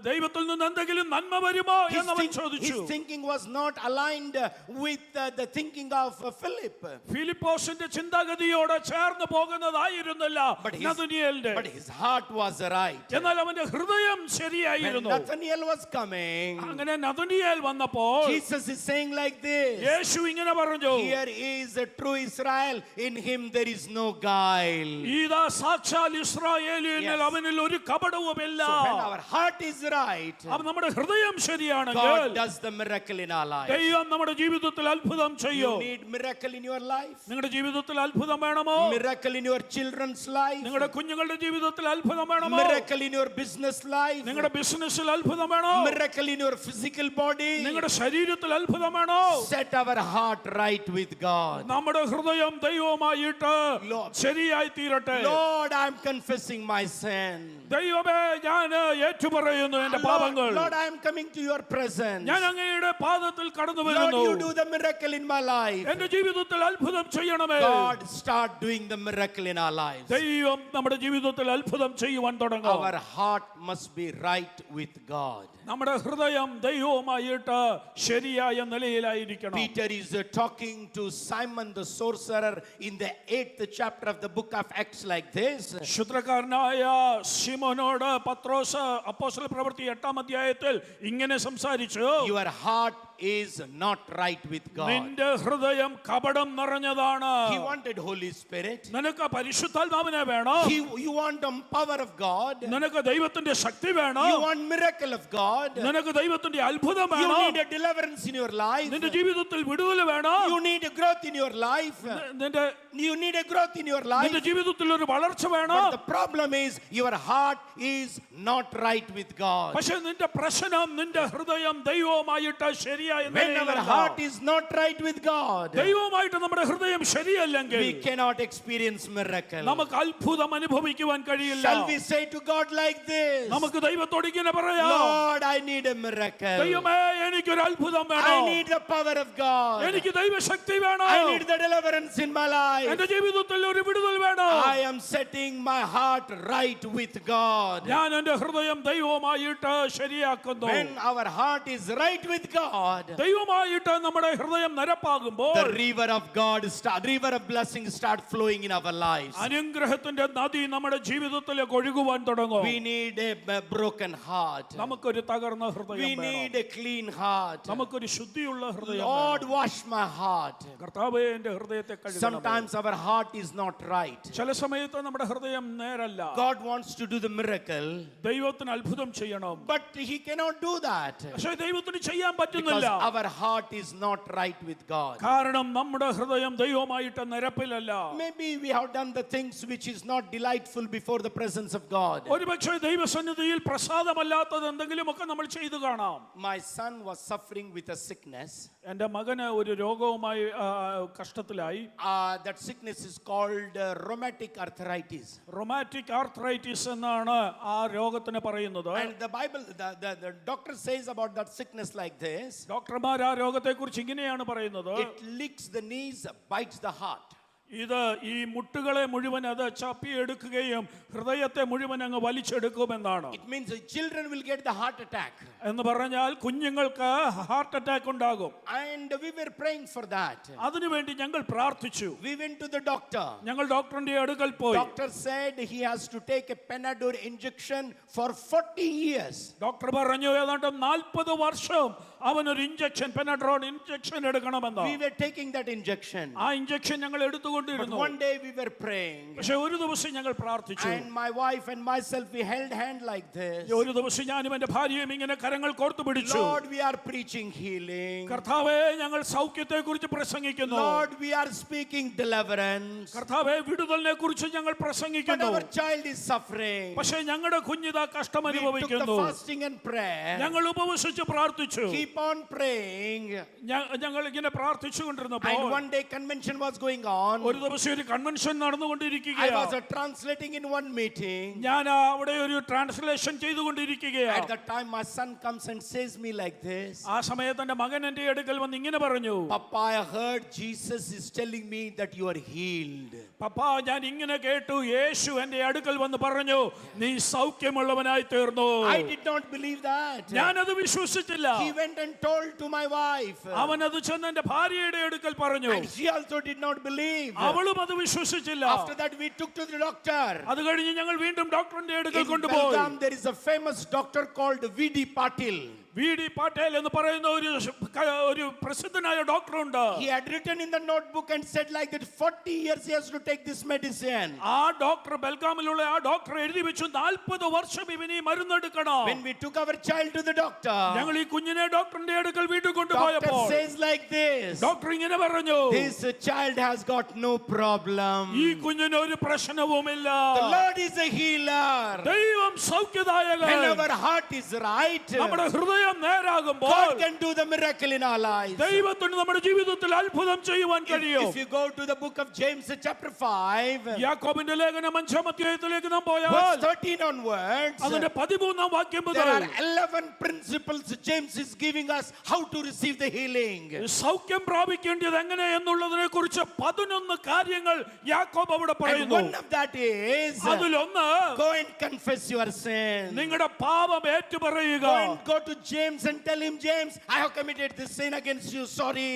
ദൈവത്തിൽ നിന്ന് എന്തെങ്കിലും നന്മ വരുമോ എന്ന് അവൻ His ചോദിച്ചു. thinking was not aligned with the thinking of Philip. ഫിലിപ്പോസിന്റെ ചിന്താഗതിയോട് ചേർന്ന് പോകുന്നതായിരുന്നില്ല നഥനയേലിന്റെ. But his heart was right. എന്നാൽ അവന്റെ ഹൃദയം When ശരിയായിരുന്നു. Nathanael was coming, അങ്ങനെ നഥനയേൽ വന്നപ്പോൾ Jesus is saying like this, യേശു ഇങ്ങനെ പറഞ്ഞു, here is a true Israel, in him there is no guile. ഇതാ സാക്ഷാൽ ഇസ്രായേലിൽ Yes. അവനിൽ ഒരു കപടവുമില്ല. So when our heart is right, അവൻ നമ്മുടെ ഹൃദയം God ശരിയാണെങ്കിൽ does the miracle in our life. ദൈവം നമ്മുടെ ജീവിതത്തിൽ അത്ഭുതം You ചെയ്യും. need miracle in your life, നിങ്ങളുടെ ജീവിതത്തിൽ അത്ഭുതം വേണമോ? miracle in your children's life, നിങ്ങളുടെ കുഞ്ഞുങ്ങളുടെ ജീവിതത്തിൽ അത്ഭുതം വേണമോ? miracle in your business life, നിങ്ങളുടെ ബിസിനസ്സിൽ അത്ഭുതം വേണോ? miracle in your physical body. നിങ്ങളുടെ ശരീരത്തിൽ അത്ഭുതം വേണോ? Set our heart right with God. നമ്മുടെ ഹൃദയം ദൈവവുമായിട്ട് Lord. ശരിയായി തീരട്ടെ. Lord, I am confessing my sin. ദൈവമേ, ഞാൻ ഏറ്റുപറയുന്നു എന്റെ പാപങ്ങൾ. Lord, I am coming to your presence. ഞാൻ അങ്ങയുടെ പാദത്തിൽ കടന്നു Lord, വരുന്നു. you do the miracle in my life. എന്റെ ജീവിതത്തിൽ അത്ഭുതം ചെയ്യണമേ. God, start doing the miracle in our lives. ദൈവം നമ്മുടെ ജീവിതത്തിൽ അത്ഭുതം ചെയ്യുവാൻ തുടങ്ങും. Our heart must be right with God. നമ്മുടെ ഹൃദയം ദൈവവുമായിട്ട് ശരിയായ നിലയിലായിരിക്കണം. Peter is talking to Simon the sorcerer in the 8th chapter of the book of Acts like this. ക്ഷുദ്രക്കാരനായ ശിമോനോട് പത്രോസ് അപ്പോസ്തല പ്രവൃത്തി 8-ാം അധ്യായത്തിൽ ഇങ്ങനെ സംസാരിച്ചു. Your heart is not right with God. നിന്റെ ഹൃദയം കപടം നിറഞ്ഞതാണ്. He wanted Holy Spirit. നിനക്ക് പരിശുദ്ധാത്മാവിനെ വേണം. You want the power of God. നിനക്ക് ദൈവത്തിന്റെ ശക്തി വേണം. You want miracle of God. നിനക്ക് ദൈവത്തിന്റെ അത്ഭുതം You വേണം. need a deliverance in your life. നിന്റെ ജീവിതത്തിൽ വിടുതൽ വേണം. You need a growth in your life. You need a growth in your life. നിന്റെ ജീവിതത്തിൽ ഒരു വളർച്ച വേണം. But the problem is your heart is not right with God. പക്ഷേ നിന്റെ പ്രശ്നം നിന്റെ ഹൃദയം ദൈവവുമായിട്ട് ശരിയായ When our heart is not right with God, ദൈവവുമായിട്ട് നമ്മുടെ ഹൃദയം ശരിയല്ലെങ്കിൽ we cannot experience miracle. നമുക്ക് അത്ഭുതം അനുഭവിക്കുവാൻ കഴിയില്ല. Shall we say to God like this? നമുക്ക് ദൈവത്തോട് ഇങ്ങനെ പറയാം, Lord, I need a miracle. ദൈവമേ, എനിക്കൊരു അത്ഭുതം I വേണം. need the power of God. എനിക്ക് ദൈവശക്തി വേണം. I need the deliverance in my life. എന്റെ ജീവിതത്തിൽ ഒരു വിടുതൽ വേണം. I am setting my heart right with God. ഞാൻ എന്റെ ഹൃദയം ദൈവവുമായിട്ട് ശരിയാക്കുന്നു. When our heart is right with God, ദൈവമായിട്ട് നമ്മുടെ ഹൃദയം നിരപ്പാകുമ്പോൾ the river of God, river of blessing start flowing in our lives. അനുഗ്രഹത്തിന്റെ നദി നമ്മുടെ ജീവിതത്തിലേക്ക് ഒഴുകുവാൻ തുടങ്ങും. We need a broken heart. നമുക്കൊരു തകർന്ന We ഹൃദയം need വേണം. a clean heart. നമുക്കൊരു ശുദ്ധിയുള്ള ഹൃദയം Lord, വേണം. wash my heart. കർത്താവേ, എന്റെ ഹൃദയത്തെ കഴുകണമേ. Sometimes our heart is not right. ചില സമയത്ത് നമ്മുടെ ഹൃദയം നേരല്ല. God wants to do the miracle, ദൈവത്തിന് അത്ഭുതം ചെയ്യണം. but He cannot do that പക്ഷേ ദൈവത്തിന് ചെയ്യാൻ because പറ്റുന്നില്ല. our heart is not right with God. കാരണം നമ്മുടെ ഹൃദയം ദൈവമായിട്ട് നിരപ്പിലല്ല. Maybe we have done the things which is not delightful before the presence of God. ഒരുപക്ഷേ ദൈവസന്നിധിയിൽ പ്രസാദമല്ലാത്തത് എന്തെങ്കിലുമൊക്കെ നമ്മൾ ചെയ്തു കാണാം. My son was suffering with a sickness. എൻ്റെ മകന് ഒരു രോഗവുമായി കഷ്ടത്തിലായി. That sickness is called rheumatic arthritis. Rheumatic arthritis എന്നാണ് ആ രോഗത്തിന് പറയുന്നത്. And the Bible, the doctor says about that sickness like this. ഡോക്ടർമാർ ആ രോഗത്തെക്കുറിച്ച് ഇങ്ങനെയാണ് പറയുന്നത്. It licks the knees, bites the heart. ഇത് ഈ മുട്ടുകളെ മുഴുവൻ അത് ചപ്പിയെടുക്കുകയും ഹൃദയത്തെ മുഴുവൻ അങ്ങ് വലിച്ചെടുക്കുമെന്നാണ്. It means the children will get the heart attack. എന്ന് പറഞ്ഞാൽ കുഞ്ഞുങ്ങൾക്ക് ഹാർട്ട് അറ്റാക്ക് ഉണ്ടാകും. And we were praying for that. അതിനുവേണ്ടി ഞങ്ങൾ പ്രാർത്ഥിച്ചു. We went to the doctor. ഞങ്ങൾ ഡോക്ടറിന്റെ അടുക്കൽ പോയി. Doctor said he has to take a Panadol injection for 40 years. Doctor പറഞ്ഞു ഏതാണ്ട് 40 വർഷം അവനൊരു ഇഞ്ചക്ഷൻ, പെനഡ്രോൺ ഇഞ്ചക്ഷൻ എടുക്കണമെന്ന്. We were taking that injection. ആ ഇഞ്ചക്ഷൻ ഞങ്ങൾ എടുത്തുകൊണ്ടിരുന്നു. But one day we were praying. പക്ഷെ ഒരു ദിവസം ഞങ്ങൾ പ്രാർത്ഥിച്ചു. And my wife and myself, we held hand like this. ഒരു ദിവസം ഞാനും എന്റെ ഭാര്യയും ഇങ്ങനെ കരങ്ങൾ കോർത്തു പിടിച്ചു. Lord, we are preaching healing. കർത്താവേ, ഞങ്ങൾ സൗഖ്യത്തെ കുറിച്ച് പ്രസംഗിക്കുന്നു. Lord, we are speaking deliverance. കർത്താവേ, വിടുതലിനെ കുറിച്ച് ഞങ്ങൾ But പ്രസംഗിക്കുന്നു. our child is suffering. പക്ഷേ ഞങ്ങളുടെ കുഞ്ഞിതാ കഷ്ടം We took the അനുഭവിക്കുന്നു. fasting and prayer. ഞങ്ങൾ ഉപവസിച്ച് പ്രാർത്ഥിച്ചു. Keep on praying. ഞങ്ങൾ ഇങ്ങനെ പ്രാർത്ഥിച്ചു കൊണ്ടിരുന്നപ്പോൾ And one day convention was going on. ഒരു ദിവസം ഒരു കൺവെൻഷൻ I was നടന്നുകൊണ്ടിരിക്കുകയാണ്. translating in one meeting. ഞാൻ അവിടെ ഒരു ട്രാൻസ്ലേഷൻ ചെയ്തുകൊണ്ടിരിക്കുകയാണ്. At that time, my son comes and says me like this. ആ സമയത്ത് എന്റെ മകൻ എന്റെ അടുക്കൽ വന്ന് ഇങ്ങനെ പറഞ്ഞു, Papa, I heard Jesus is telling me that you are healed. പപ്പ, ഞാൻ ഇങ്ങനെ കേട്ടു, യേശു എന്റെ അടുക്കൽ വന്ന് പറഞ്ഞു, നീ സൗഖ്യമുള്ളവനായി തീർന്നു. I did not believe that. ഞാനത് വിശ്വസിച്ചില്ല. He went and told to my wife. അവൻ അത് ചെന്ന് എന്റെ ഭാര്യയുടെ അടുക്കൽ പറഞ്ഞു. And she also did not believe. അവളും അത് വിശ്വസിച്ചില്ല. After that, we took to the doctor. അത് കഴിഞ്ഞ് ഞങ്ങൾ വീണ്ടും ഡോക്ടറിന്റെ അടുക്കൽ In കൊണ്ടുപോയി. Belgaum, there is a famous doctor called V.D. Patil. V.D. Patel എന്ന് പറയുന്ന ഒരു പ്രസിദ്ധനായ ഡോക്ടറുണ്ട്. He had written in the notebook and said like that 40 years he has to take this medicine. ആ ഡോക്ടർ ബെൽഗാമിലുള്ള ആ ഡോക്ടർ എഴുതി വെച്ചു 40 വർഷം ഇവന് ഈ മരുന്നെടുക്കണം. When we took our child to the doctor, ഞങ്ങൾ ഈ കുഞ്ഞിനെ ഡോക്ടറിന്റെ അടുക്കൽ വീട്ടിൽ doctor കൊണ്ടുപോയപ്പോൾ says like this. Doctor ഇങ്ങനെ പറഞ്ഞു, This child has got no problem. ഈ കുഞ്ഞിന് ഒരു പ്രശ്നവുമില്ല. The Lord is a healer. ദൈവം സൗഖ്യദായകൻ. When our heart is right, നമ്മുടെ ഹൃദയം നേരാകുമ്പോൾ God can do the miracle in our lives. ദൈവത്തിന് നമ്മുടെ ജീവിതത്തിൽ അത്ഭുതം ചെയ്യുവാൻ കഴിയും. If you go to the book of James chapter 5, യാക്കോബിന്റെ ലേഖനം 5-ാം അധ്യായത്തിലേക്ക് നാം പോയാൽ verse 13 onwards, അതിന്റെ 13-ാം വാക്യം there മുതൽ are 11 principles James is giving us how to receive the healing. സൗഖ്യം പ്രാപിക്കേണ്ടത് എങ്ങനെ എന്നുള്ളതിനെ കുറിച്ച് 11 കാര്യങ്ങൾ യാക്കോബ് അവിടെ And പറയുന്നു. one of that is, അതിലൊന്ന്, go and confess your sin. നിങ്ങളുടെ പാപം ഏറ്റുപറയുക. Go and go to James and tell him, James, I have committed this sin against you, sorry.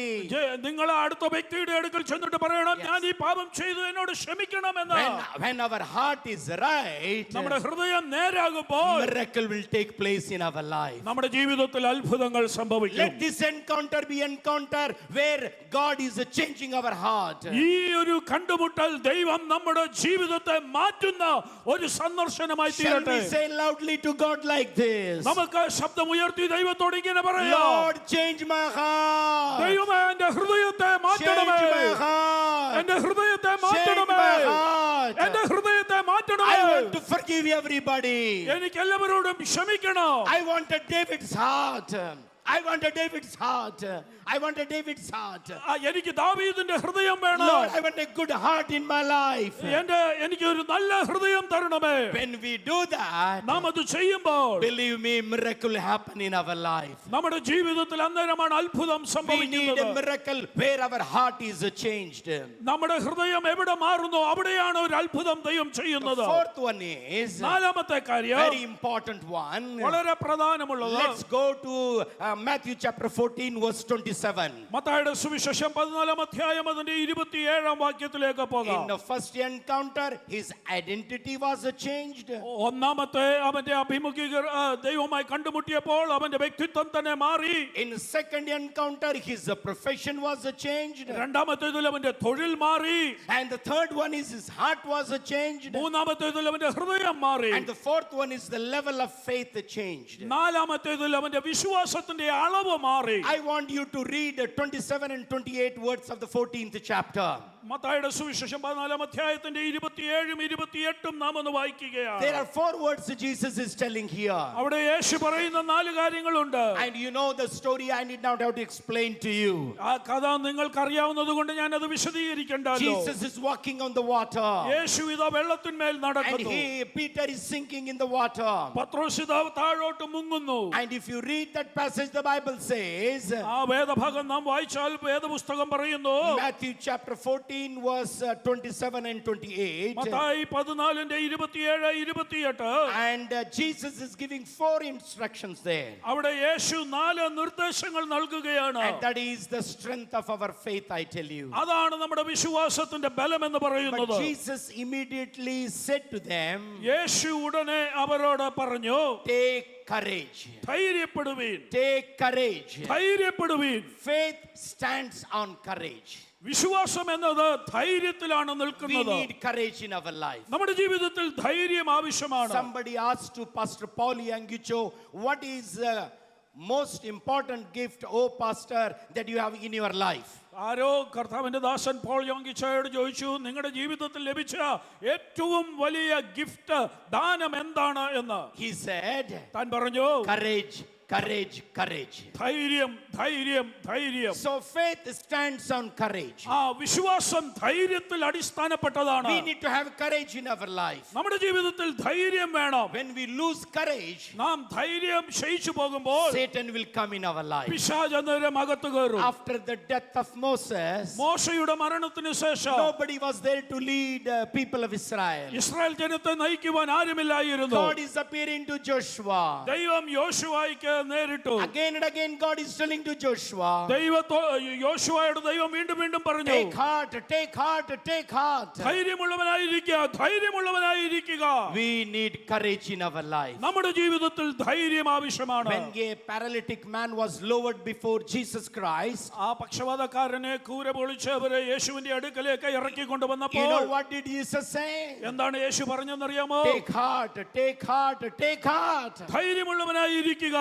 നിങ്ങൾ അടുത്ത വ്യക്തിയുടെ അടുക്കൽ ചെന്നിട്ട് പറയണം, ഞാൻ ഈ പാപം ചെയ്തു, എന്നോട് ക്ഷമിക്കണമെന്ന്. When our heart is right, നമ്മുടെ ഹൃദയം നേരാകുമ്പോൾ miracle will take place in our life. നമ്മുടെ ജീവിതത്തിൽ അത്ഭുതങ്ങൾ സംഭവിക്കും. Let this encounter be encounter where God is changing our heart. ഈ ഒരു കണ്ടുമുട്ടൽ ദൈവം നമ്മുടെ ജീവിതത്തെ മാറ്റുന്ന ഒരു സന്ദർശനമായി Shall തീരട്ടെ. we say loudly to God like this? നമുക്ക് ശബ്ദം ഉയർത്തി ദൈവത്തോട് ഇങ്ങനെ പറയാം, Lord, change my heart. ദൈവമേ, എന്റെ ഹൃദയത്തെ മാറ്റണമേ. Change my heart. എന്റെ ഹൃദയത്തെ Change മാറ്റണമേ. my heart. എന്റെ ഹൃദയത്തെ I മാറ്റണമേ. want to forgive everybody. എനിക്ക് എല്ലാവരോടും ക്ഷമിക്കണം. I want a David's heart. I want a David's heart. I want a David's heart. എനിക്ക് ദാവീദിന്റെ ഹൃദയം വേണം. Lord, I want a good heart in my life. എനിക്ക് ഒരു നല്ല ഹൃദയം തരണമേ. When we do that, നാം അത് ചെയ്യുമ്പോൾ believe me, miracle will happen in our life. നമ്മുടെ ജീവിതത്തിൽ അന്നേരമാണ് അത്ഭുതം We need a സംഭവിക്കുന്നത്. miracle where our heart is changed. നമ്മുടെ ഹൃദയം എവിടെ മാറുന്നു അവിടെയാണ് ഒരു അത്ഭുതം ദൈവം The ചെയ്യുന്നത്. fourth one is നാലാമത്തെ കാര്യം very important one. വളരെ പ്രധാനമുള്ളത്. Let's go to Matthew chapter 14 verse 27. മത്തായിയുടെ സുവിശേഷം 14-ാം അധ്യായം അതിന്റെ 27-ാം വാക്യത്തിലേക്ക് പോകാം. In the first encounter, his identity was changed. ഒന്നാമത്തെ അവന്റെ ദൈവമായി കണ്ടുമുട്ടിയപ്പോൾ അവന്റെ വ്യക്തിത്വം തന്നെ മാറി. In second encounter, his profession was changed. രണ്ടാമത്തേതിൽ അവന്റെ തൊഴിൽ മാറി. And the third one is his heart was changed. മൂന്നാമത്തേതിൽ അവന്റെ ഹൃദയം മാറി. And the fourth one is the level of faith changed. നാലാമത്തേതിൽ അവന്റെ വിശ്വാസത്തിന്റെ അളവ് മാറി. I want you to read 27 and 28 words of the 14th chapter. മത്തായിയുടെ സുവിശേഷം 14-ാം അധ്യായത്തിന്റെ 27-ഉം 28-ഉം നാം ഒന്ന് വായിക്കുകയാണ്. There are 4 words Jesus is telling here. അവിടെ യേശു പറയുന്ന 4 കാര്യങ്ങളുണ്ട്. And you know the story, I need not have to explain to you. ആ കഥ നിങ്ങൾക്ക് അറിയാവുന്നതുകൊണ്ട് ഞാൻ അത് വിശദീകരിക്കണ്ടല്ലോ. Jesus is walking on the water. യേശു ഇതാ വെള്ളത്തിന്മേൽ And നടക്കുന്നു. Peter is sinking in the water. പത്രോസ് ഇതാ താഴോട്ട് മുങ്ങുന്നു. And if you read that passage, the Bible says, ആ വേദഭാഗം നാം വായിച്ചാൽ വേദപുസ്തകം പറയുന്നു, Matthew chapter 14 verse 27 and 28. Mathai 14-ന്റെ 27-28. And Jesus is giving 4 instructions there. അവിടെ യേശു 4 നിർദ്ദേശങ്ങൾ നൽകുകയാണ്. And that is the strength of our faith, I tell you. അതാണ് നമ്മുടെ വിശ്വാസത്തിന്റെ ബലം എന്ന് പറയുന്നത്. But Jesus immediately said to them, യേശു ഉടനെ അവരോട് പറഞ്ഞു, take courage. ധൈര്യപ്പെടുവീൻ. Take courage. ധൈര്യപ്പെടുവീൻ. Faith stands on courage. വിശ്വാസം എന്നത് ധൈര്യത്തിലാണ് We നിൽക്കുന്നത്. need courage in our life. നമ്മുടെ ജീവിതത്തിൽ ധൈര്യം ആവശ്യമാണ്. Somebody asked to Pastor Paul Yangicho, what is the most important gift, oh pastor, that you have in your life? ആരോ കർത്താവിന്റെ ദാസൻ Paul യോങ്കിച്ചയോട് ചോദിച്ചു, നിങ്ങളുടെ ജീവിതത്തിൽ ലഭിച്ച ഏറ്റവും വലിയ ഗിഫ്റ്റ് ദാനം എന്താണ് എന്ന്. He said, താൻ പറഞ്ഞു, courage Courage, courage. ധൈര്യം, ധൈര്യം, ധൈര്യം. So faith stands on courage. ആ വിശ്വാസം ധൈര്യത്തിൽ അടിസ്ഥാനപ്പെട്ടതാണ്. We need to have courage in our life. നമ്മുടെ ജീവിതത്തിൽ ധൈര്യം വേണം. When we lose courage, നാം ധൈര്യം ക്ഷയിച്ചു പോകുമ്പോൾ Satan will come in our life. പിശാച് അന്നേരം അകത്ത് കയറും. After the death of Moses, മോശയുടെ മരണത്തിന് ശേഷം nobody was there to lead people of Israel. Israel ജനത്തെ നയിക്കുവാൻ ആരുമില്ലായിരുന്നു. God is appearing to Joshua. ദൈവം യോശുവായ്ക്ക് നേരിട്ടു. Again and again God is telling to Joshua, യോശുവയോട് ദൈവം വീണ്ടും വീണ്ടും പറഞ്ഞു, take heart, take heart, take heart. ധൈര്യമുള്ളവനായിരിക്കുക, ധൈര്യമുള്ളവനായിരിക്കുക. We need courage in our life. നമ്മുടെ ജീവിതത്തിൽ ധൈര്യം ആവശ്യമാണ്. When a paralytic man was lowered before Jesus Christ, ആ പക്ഷവാതക്കാരനെ കൂര പൊളിച്ച് അവരെ യേശുവിന്റെ അടുക്കലേക്ക് ഇറക്കി കൊണ്ടുവന്നപ്പോൾ you know what did Jesus say? എന്താണ് യേശു പറഞ്ഞെന്നറിയാമോ? Take heart, take heart, take heart. ധൈര്യമുള്ളവനായിരിക്കുക,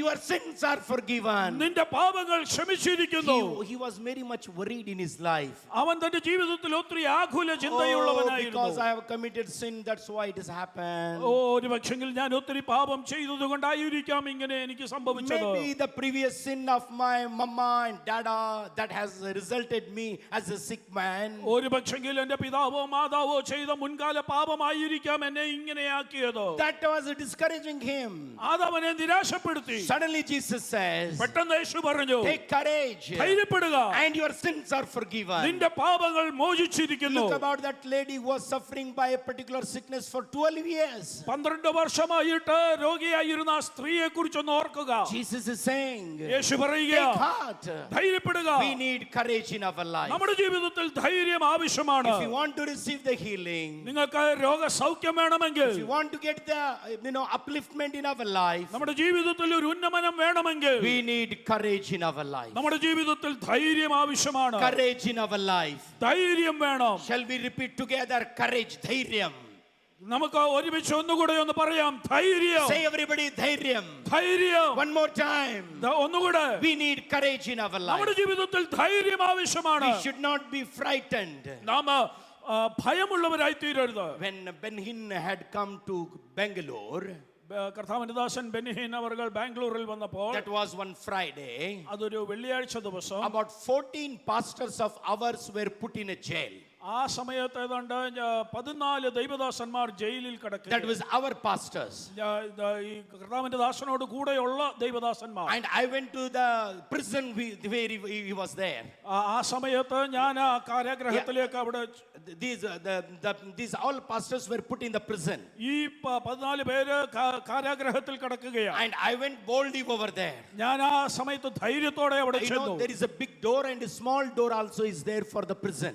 Your sins are forgiven. നിന്റെ പാപങ്ങൾ ക്ഷമിച്ചിരിക്കുന്നു. He was very much worried in his life. അവൻ തന്റെ ജീവിതത്തിൽ ഒത്തിരി ആകുല Oh, ചിന്തയുള്ളവനായിരുന്നു. because I have committed sin, that's why it has happened. ഒരു പക്ഷെങ്കിൽ ഞാൻ ഒത്തിരി പാപം ചെയ്തത് കൊണ്ടായിരിക്കാം ഇങ്ങനെ എനിക്ക് സംഭവിച്ചത്. Maybe the previous sin of my mama and dada that has resulted me as a sick man. ഒരു പക്ഷെങ്കിൽ എന്റെ പിതാവോ മാതാവോ ചെയ്ത മുൻകാല പാപമായിരിക്കാം എന്നെ ഇങ്ങനെയാക്കിയത്. That was discouraging him. അതവനെ നിരാശപ്പെടുത്തി. Suddenly Jesus says, പെട്ടെന്ന് യേശു പറഞ്ഞു, take courage ധൈര്യപ്പെടുക, and your sins are forgiven. നിന്റെ പാപങ്ങൾ മോചിച്ചിരിക്കുന്നു. Look about that lady who was suffering by a particular sickness for 12 years. 12 വർഷമായിട്ട് രോഗിയായിരുന്ന ആ സ്ത്രീയെ കുറിച്ചൊന്ന് ഓർക്കുക. Jesus is saying, യേശു പറയുക, take heart. ധൈര്യപ്പെടുക. We need courage in our life. നമ്മുടെ ജീവിതത്തിൽ ധൈര്യം ആവശ്യമാണ്. If you want to receive the healing, നിങ്ങൾക്ക് രോഗസൗഖ്യം വേണമെങ്കിൽ, if you want to get the upliftment in our life, നമ്മുടെ ജീവിതത്തിൽ ഒരു ഉന്നമനം വേണമെങ്കിൽ, we need courage in our life. നമ്മുടെ ജീവിതത്തിൽ ധൈര്യം ആവശ്യമാണ്. Courage in our life. ധൈര്യം വേണം. Shall we repeat together? Courage, dhairyam. നമുക്ക് ഒരുമിച്ച് ഒന്നുകൂടെ ഒന്ന് പറയാം, ധൈര്യം. Say everybody, dhairyam. ധൈര്യം. One more time. ഒന്നുകൂടെ. We need courage in our നമ്മുടെ life. ജീവിതത്തിൽ ധൈര്യം ആവശ്യമാണ്. We should not be frightened. നാം ഭയമുള്ളവരായി തീരരുത്. When Ben-Hinn had come to Bangalore, കർത്താവിന്റെ ദാസൻ ബെന്നിഹീൻ അവർ ബാംഗ്ലൂരിൽ വന്നപ്പോൾ, that was one Friday, അതൊരു വെള്ളിയാഴ്ച ദിവസം, about 14 pastors of ours were put in a jail. ആ സമയത്ത് ഏതാണ്ട് 14 ദൈവദാസന്മാർ ജയിലിൽ കിടക്കുക. That was our pastors. ഈ കർത്താവിന്റെ ദാസനോട് കൂടെയുള്ള ദൈവദാസന്മാർ. And I went to the prison where he was there. ആ സമയത്ത് ഞാൻ ആ കാരാഗ്രഹത്തിലേക്ക് അവിടെ, these all pastors were put in the prison. ഈ 14 പേര് കാരാഗ്രഹത്തിൽ കിടക്കുകയാണ്. And I went boldly over there. ഞാൻ ആ സമയത്ത് ധൈര്യത്തോടെ അവിടെ ചെന്നു. There is a big door and a small door also is there for the prison.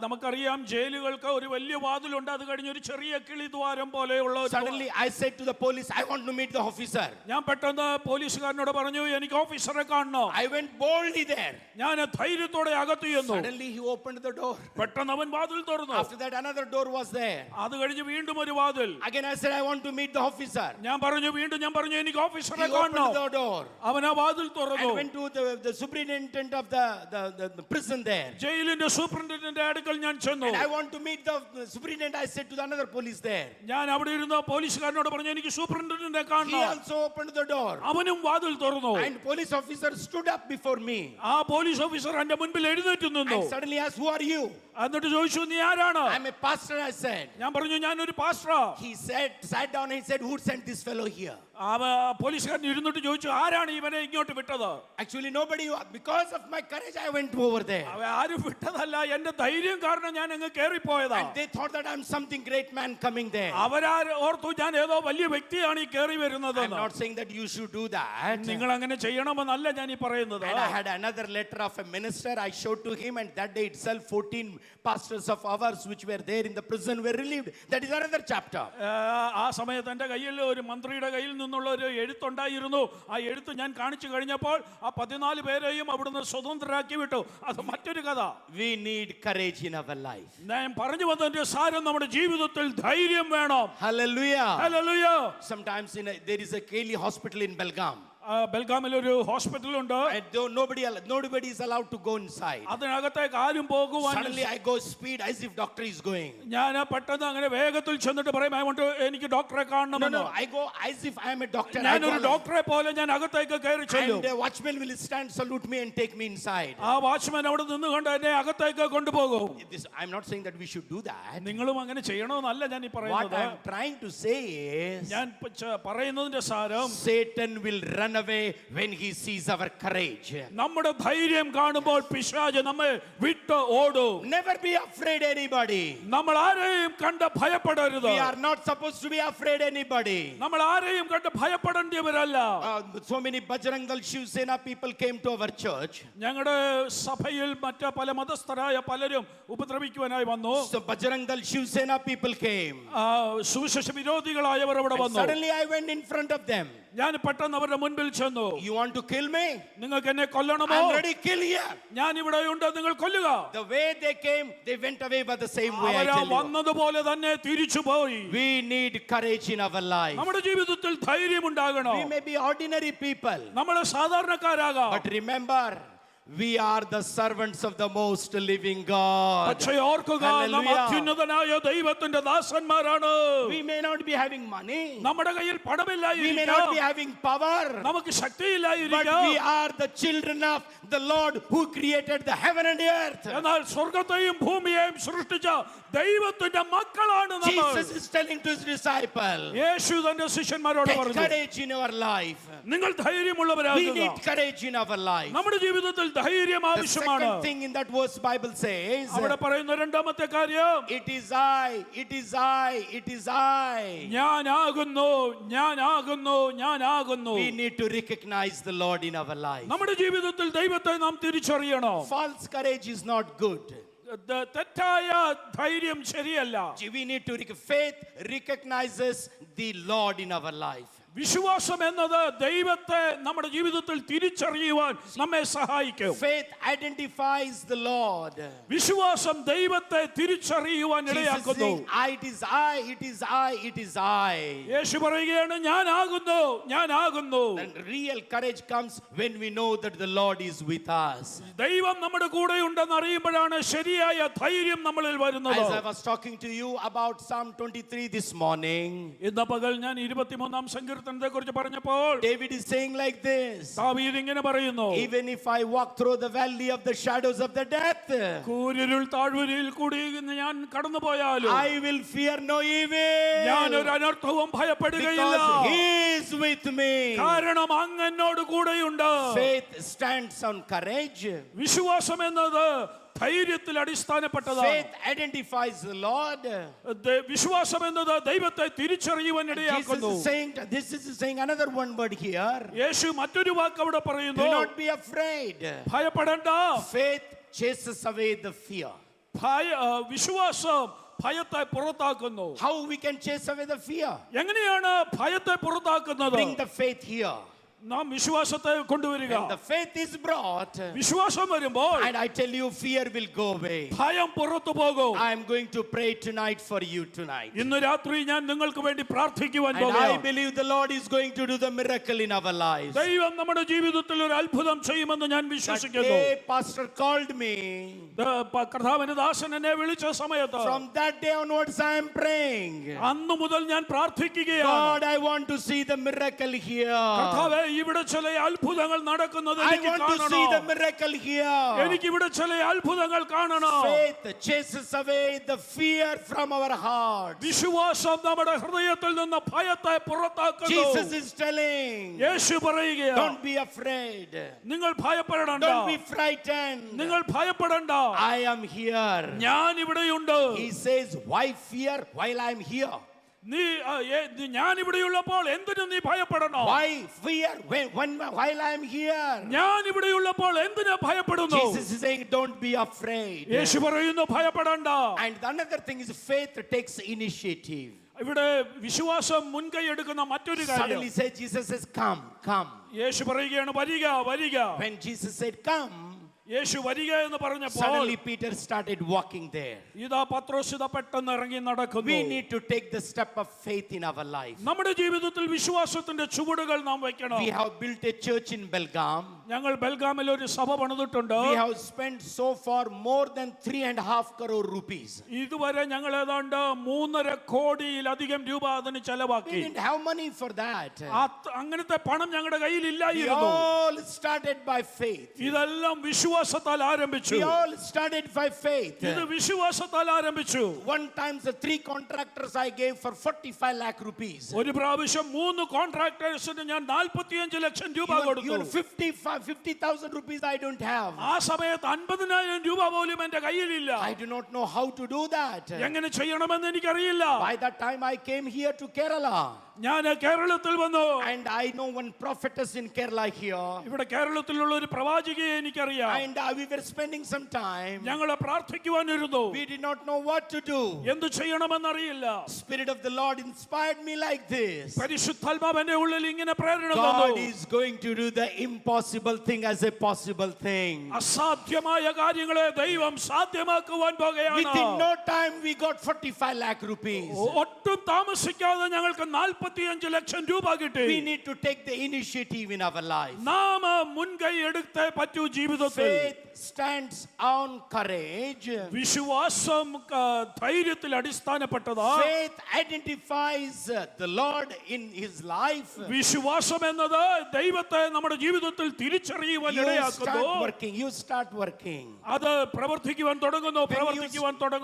നമുക്കറിയാം ജയിലുകൾക്ക് ഒരു വലിയ വാതിലുണ്ട്, അത് കഴിഞ്ഞ് ഒരു ചെറിയ കിളിദ്വാരം പോലെയുള്ള. Suddenly I said to the police, I want to meet the officer. ഞാൻ പെട്ടെന്ന് പോലീസുകാരനോട് പറഞ്ഞു, എനിക്ക് ഓഫീസറെ കാണണം. I went boldly there. ഞാൻ ധൈര്യത്തോടെ അകത്ത് ചെന്നു. Suddenly he opened the door. പെട്ടെന്ന് അവൻ വാതിൽ തുറന്നു. After that another door was there. അത് കഴിഞ്ഞ് വീണ്ടും ഒരു വാതിൽ. Again I said, I want to meet the officer. ഞാൻ പറഞ്ഞു എനിക്ക് ഓഫീസറെ He കാണണം. opened the door. അവൻ ആ വാതിൽ തുറന്നു. And went to the superintendent of the prison there. ജയിലിന്റെ സൂപ്രണ്ടന്റിന്റെ അടുക്കൽ ഞാൻ ചെന്നു. And I want to meet the superintendent. I said to the another police there. ഞാൻ അവിടെ ഇരുന്ന പോലീസുകാരനോട് പറഞ്ഞു, എനിക്ക് സൂപ്രണ്ടന്റിനെ He കാണണം. also opened the door. അവനും വാതിൽ തുറന്നു. And police officer stood up before me. ആ പോലീസ് ഓഫീസർ എന്റെ മുൻപിൽ എഴുന്നേറ്റ് നിന്നു. And suddenly asked, who are you? എന്നിട്ട് ചോദിച്ചു, നീ ആരാണ്? I'm a pastor, I said. ഞാൻ പറഞ്ഞു, ഞാനൊരു പാസ്റ്ററാ. He sat down and he said, who sent this fellow here? പോലീസുകാരൻ ഇരുന്നിട്ട് ചോദിച്ചു, ആരാണ് ഇവനെ ഇങ്ങോട്ട് വിട്ടത്? Actually nobody, because of my courage I went over there. ആരും വിട്ടതല്ല, എന്റെ ധൈര്യം കാരണം ഞാൻ അങ്ങ് കേറിപ്പോയതാ. And they thought that I'm something great man coming there. ഓർത്തു ഞാൻ ഏതോ വലിയ വ്യക്തിയാണ് ഈ കേറി വരുന്നത്. I'm not saying that you should do that. നിങ്ങൾ അങ്ങനെ ചെയ്യണമെന്നല്ല ഞാൻ ഈ പറയുന്നത്. And I had another letter of a minister I showed to him, and that day itself 14 pastors of ours which were there in the prison were relieved. That is another chapter. ആ സമയത്ത് എന്റെ കയ്യിൽ ഒരു മന്ത്രിയുടെ കയ്യിൽ നിന്നുള്ള ഒരു എഴുത്തുണ്ടായിരുന്നു. ആ എഴുത്ത് ഞാൻ കാണിച്ചു കഴിഞ്ഞപ്പോൾ ആ 14 പേരെയും അവിടുന്ന് സ്വതന്ത്രരാക്കി വിട്ടു. അത് മറ്റൊരു കഥ. We need courage in our life. ഞാൻ പറഞ്ഞു വന്നതിന്റെ സാരം നമ്മുടെ ജീവിതത്തിൽ ധൈര്യം വേണം. Hallelujah. Hallelujah. Sometimes there is a Keli hospital in Belgaum. ബെൽഗാമിൽ ഒരു ഹോസ്പിറ്റലുണ്ട്. And though nobody is allowed to go inside. അതിനകത്തേക്ക് ആരും പോകുവാൻ. Suddenly I go speed as if doctor is going. ഞാൻ പെട്ടെന്ന് അങ്ങനെ വേഗത്തിൽ ചെന്നിട്ട് പറയും എനിക്ക് ഡോക്ടറെ കാണണം. No, I go as if I am a doctor. ഞാൻ ഒരു ഡോക്ടറെ പോലെ ഞാൻ അകത്തേക്ക് കയറി ചെല്ലും. And the watchman will stand, salute me and take me inside. ആ വാച്ച്മാൻ അവിടെ നിന്നുകൊണ്ട് എന്നെ അകത്തേക്ക് കൊണ്ടുപോകും. I'm not saying that we should do that. നിങ്ങളും അങ്ങനെ ചെയ്യണമെന്നല്ല ഞാൻ ഈ പറയുന്നത്. What I am trying to say is, ഞാൻ പറയുന്നതിന്റെ സാരം, Satan will run away when he sees our courage. നമ്മുടെ ധൈര്യം കാണുമ്പോൾ പിശാച് നമ്മെ വിട്ട് ഓടും. Never be afraid anybody. നമ്മൾ ആരെയും കണ്ട് ഭയപ്പെടരുത്. We are not supposed to be afraid anybody. നമ്മൾ ആരെയും കണ്ട് ഭയപ്പെടേണ്ടവരല്ല. So many Bajrang Dal Shiv Sena people came to our church. ഞങ്ങളുടെ സഭയിൽ മറ്റ് പല മതസ്ഥരായ പലരും ഉപദ്രവിക്കുവാനായി വന്നു. So Bajrang Dal Shiv Sena people came. സുവിശേഷ വിരോധികളായവർ അവിടെ വന്നു. Suddenly I went in front of them. ഞാൻ പെട്ടെന്ന് അവരുടെ മുൻപിൽ ചെന്നു. You want to kill me? നിങ്ങൾക്ക് എന്നെ കൊല്ലണമോ? I'm ready to kill you. ഞാൻ ഇവിടെ ഉണ്ട്, നിങ്ങൾ കൊല്ലുക. The way they came, they went away by the same way. I tell you. വന്നതുപോലെ തന്നെ തിരിച്ചു പോയി. We need courage in our life. നമ്മുടെ ജീവിതത്തിൽ ധൈര്യം ഉണ്ടാകണം. We may be ordinary people. നമ്മൾ സാധാരണക്കാരാകാം. But remember, we are the servants of the most living God. പക്ഷേ ഓർക്കുക, നാം അത്യുന്നതനായ ദൈവത്തിന്റെ ദാസന്മാരാണ്. We may not be having money. നമ്മുടെ കയ്യിൽ We may പണമില്ലായിരിക്കാം. not be having power. നമുക്ക് But ശക്തിയില്ലായിരിക്കാം. we are the children of the Lord who created the heaven and the earth. എന്നാൽ സ്വർഗത്തെയും ഭൂമിയെയും സൃഷ്ടിച്ച ദൈവത്തിന്റെ മക്കളാണ് നമ്മൾ. Jesus is telling to his disciples, യേശു തന്റെ ശിഷ്യന്മാരോട് take പറഞ്ഞു, courage in your life. നിങ്ങൾ We ധൈര്യമുള്ളവരാകുക. need courage in our life. നമ്മുടെ ജീവിതത്തിൽ ധൈര്യം The ആവശ്യമാണ്. second thing in that verse Bible says, അവിടെ പറയുന്ന രണ്ടാമത്തെ കാര്യം, it is I, it is I, it is I. ഞാനാകുന്നു, ഞാനാകുന്നു, ഞാനാകുന്നു. We need to recognize the Lord in our life. നമ്മുടെ ജീവിതത്തിൽ ദൈവത്തെ നാം തിരിച്ചറിയണം. False courage is not good. തെറ്റായ ധൈര്യം ശരിയല്ല. We need to faith recognizes the Lord in our life. വിശ്വാസം എന്നത് ദൈവത്തെ നമ്മുടെ ജീവിതത്തിൽ തിരിച്ചറിയുവാൻ നമ്മെ സഹായിക്കും. Faith identifies the Lord. വിശ്വാസം ദൈവത്തെ തിരിച്ചറിയുവാൻ Jesus ഇടയാക്കുന്നു. saying, it is I, it is I, it is I. യേശു പറയുകയാണ്, ഞാനാകുന്നു, ഞാനാകുന്നു. And real courage comes when we know that the Lord is with us. ദൈവം നമ്മുടെ കൂടെ ഉണ്ടെന്ന് അറിയുമ്പോഴാണ് ശരിയായ ധൈര്യം നമ്മളിൽ വരുന്നത്. As I was talking to you about Psalm 23 this morning, ഇന്ന് പകൽ ഞാൻ 23-ാം സങ്കീർത്തനത്തെ കുറിച്ച് പറഞ്ഞപ്പോൾ David is saying like this, ദാവീദ് ഇങ്ങനെ പറയുന്നു, even if I walk through the valley of the shadows of the death, കൂരിരുൾ താഴ്വരയിൽ കൂടി ഞാൻ കടന്നുപോയാലും I will fear no evil, ഞാൻ ഒരു അനർത്ഥവും ഭയപ്പെടുകയില്ല. because he is with me. കാരണം അങ്ങ് എന്നോട് കൂടെയുണ്ട്. Faith stands on courage. വിശ്വാസം എന്നത് ധൈര്യത്തിൽ അടിസ്ഥാനപ്പെട്ടതാണ്. Faith identifies the Lord. വിശ്വാസം എന്നത് ദൈവത്തെ തിരിച്ചറിയുവാൻ ഇടയാക്കുന്നു. This is saying another one word here. യേശു മറ്റൊരു വാക്ക് അവിടെ പറയുന്നു, Do not be afraid. ഭയപ്പെടേണ്ട. Faith chases away the fear. വിശ്വാസം ഭയത്തെ പുറത്താക്കുന്നു. How we can chase away the fear? എങ്ങനെയാണ് ഭയത്തെ പുറത്താക്കുന്നത്? Bring the faith here. നാം വിശ്വാസത്തെ കൊണ്ടുവരിക. When the faith is brought, വിശ്വാസം വരുമ്പോൾ, and I tell you, fear will go away. ഭയം പുറത്തു പോകും. I am going to pray tonight for you tonight. ഇന്ന് രാത്രി ഞാൻ നിങ്ങൾക്ക് വേണ്ടി പ്രാർത്ഥിക്കുവാൻ And I പോകുകയാണ്. believe the Lord is going to do the miracle in our lives. ദൈവം നമ്മുടെ ജീവിതത്തിൽ ഒരു അത്ഭുതം ചെയ്യുമെന്ന് ഞാൻ That വിശ്വസിക്കുന്നു. day, pastor called me. കർത്താവിന്റെ ദാസൻ എന്നെ വിളിച്ച സമയത്ത്, From that day onwards, I am praying. അന്നു മുതൽ ഞാൻ പ്രാർത്ഥിക്കുകയാണ്. God, I want to see the miracle here. കർത്താവേ, ഇവിടെ ചില അത്ഭുതങ്ങൾ നടക്കുന്നത് I എനിക്ക് want to see the കാണണം. miracle here. എനിക്ക് ഇവിടെ ചില അത്ഭുതങ്ങൾ കാണണം. Faith chases away the fear from our heart. വിശ്വാസം നമ്മുടെ ഹൃദയത്തിൽ നിന്ന് ഭയത്തെ പുറത്താക്കുന്നു. Jesus is telling, യേശു പറയുകയാണ്, don't be afraid. നിങ്ങൾ ഭയപ്പെടണ്ട. Don't be frightened. നിങ്ങൾ ഭയപ്പെടണ്ട. I am here. ഞാൻ ഇവിടെയുണ്ട്. He says, why fear while I am here? ഞാൻ ഇവിടെയുള്ളപ്പോൾ എന്തിനു നീ ഭയപ്പെടണോ? Why fear while I am here? ഞാൻ ഇവിടെയുള്ളപ്പോൾ എന്തിനാ ഭയപ്പെടുന്നു? Jesus is saying, don't be afraid. യേശു പറയുന്നു, ഭയപ്പെടണ്ട. And another thing is faith takes initiative. ഇവിടെ വിശ്വാസം മുൻകൈ എടുക്കുന്ന മറ്റൊരു കാര്യം. Suddenly say, Jesus says, come, come. യേശു പറയുകയാണ്, വരിക, വരിക. When Jesus said, come, യേശു വരിക എന്ന് പറഞ്ഞപ്പോൾ suddenly Peter started walking there. ഇതാ പത്രോസ് ഇതാ പെട്ടെന്ന് ഇറങ്ങി നടക്കുന്നു. We need to take the step of faith in our life. നമ്മുടെ ജീവിതത്തിൽ വിശ്വാസത്തിന്റെ ചുവടുകൾ നാം വെക്കണം. We have built a church in Belgaum. ഞങ്ങൾ ബെൽഗാമിൽ ഒരു സഭ പണിതിട്ടുണ്ട്. We have spent so far more than 3.5 crore rupees. ഇതുവരെ ഞങ്ങൾ ഏതാണ്ട് 3.5 കോടിയിലധികം രൂപ അതിന് We ചെലവാക്കി. didn't have money for that. അങ്ങനത്തെ പണം ഞങ്ങളുടെ കയ്യിൽ We ഇല്ലായിരുന്നു. all started by faith. ഇതെല്ലാം വിശ്വാസത്താൽ ആരംഭിച്ചു. We all started by faith. ഇത് വിശ്വാസത്താൽ ആരംഭിച്ചു. One time the 3 contractors I gave for 45 lakh rupees. ഒരു പ്രാവശ്യം 3 കോൺട്രാക്ടേഴ്സിന് ഞാൻ 45 ലക്ഷം രൂപ കൊടുത്തു. Even 50,000 rupees I don't have. ആ സമയത്ത് 50,000 രൂപ പോലും എന്റെ കയ്യിലില്ല. I do not know how to do that. എങ്ങനെ ചെയ്യണമെന്ന് എനിക്കറിയില്ല. By that time I came here to Kerala. ഞാൻ കേരളത്തിൽ വന്നു. And I know one prophetess in Kerala here. ഇവിടെ കേരളത്തിലുള്ള ഒരു പ്രവാചികയെ എനിക്കറിയാം. And we were spending some time. ഞങ്ങൾ പ്രാർത്ഥിക്കുവാനിരുന്നു. We did not know what to do. എന്തു ചെയ്യണമെന്നറിയില്ല. Spirit of the Lord inspired me like this. പരിശുദ്ധാത്മാവ് എന്റെ ഉള്ളിൽ ഇങ്ങനെ പ്രേരണ God തന്നു. is going to do the impossible thing as a possible thing. അസാധ്യമായ കാര്യങ്ങളെ ദൈവം സാധ്യമാക്കുവാൻ പോകുകയാണ്. Within no time we got 45 lakh rupees. ഒട്ടും താമസിക്കാതെ ഞങ്ങൾക്ക് 45 ലക്ഷം രൂപ കിട്ടി. We need to take the initiative in our life. നാം മുൻകൈ എടുത്തേ പറ്റൂ ജീവിതത്തിൽ. Faith stands on courage. വിശ്വാസം ധൈര്യത്തിൽ അടിസ്ഥാനപ്പെട്ടതാ. Faith identifies the Lord in his life. വിശ്വാസം എന്നത് ദൈവത്തെ നമ്മുടെ ജീവിതത്തിൽ തിരിച്ചറിയുവാൻ You ഇടയാക്കുന്നു. start working. അത് പ്രവർത്തിക്കുവാൻ തുടങ്ങുന്നു.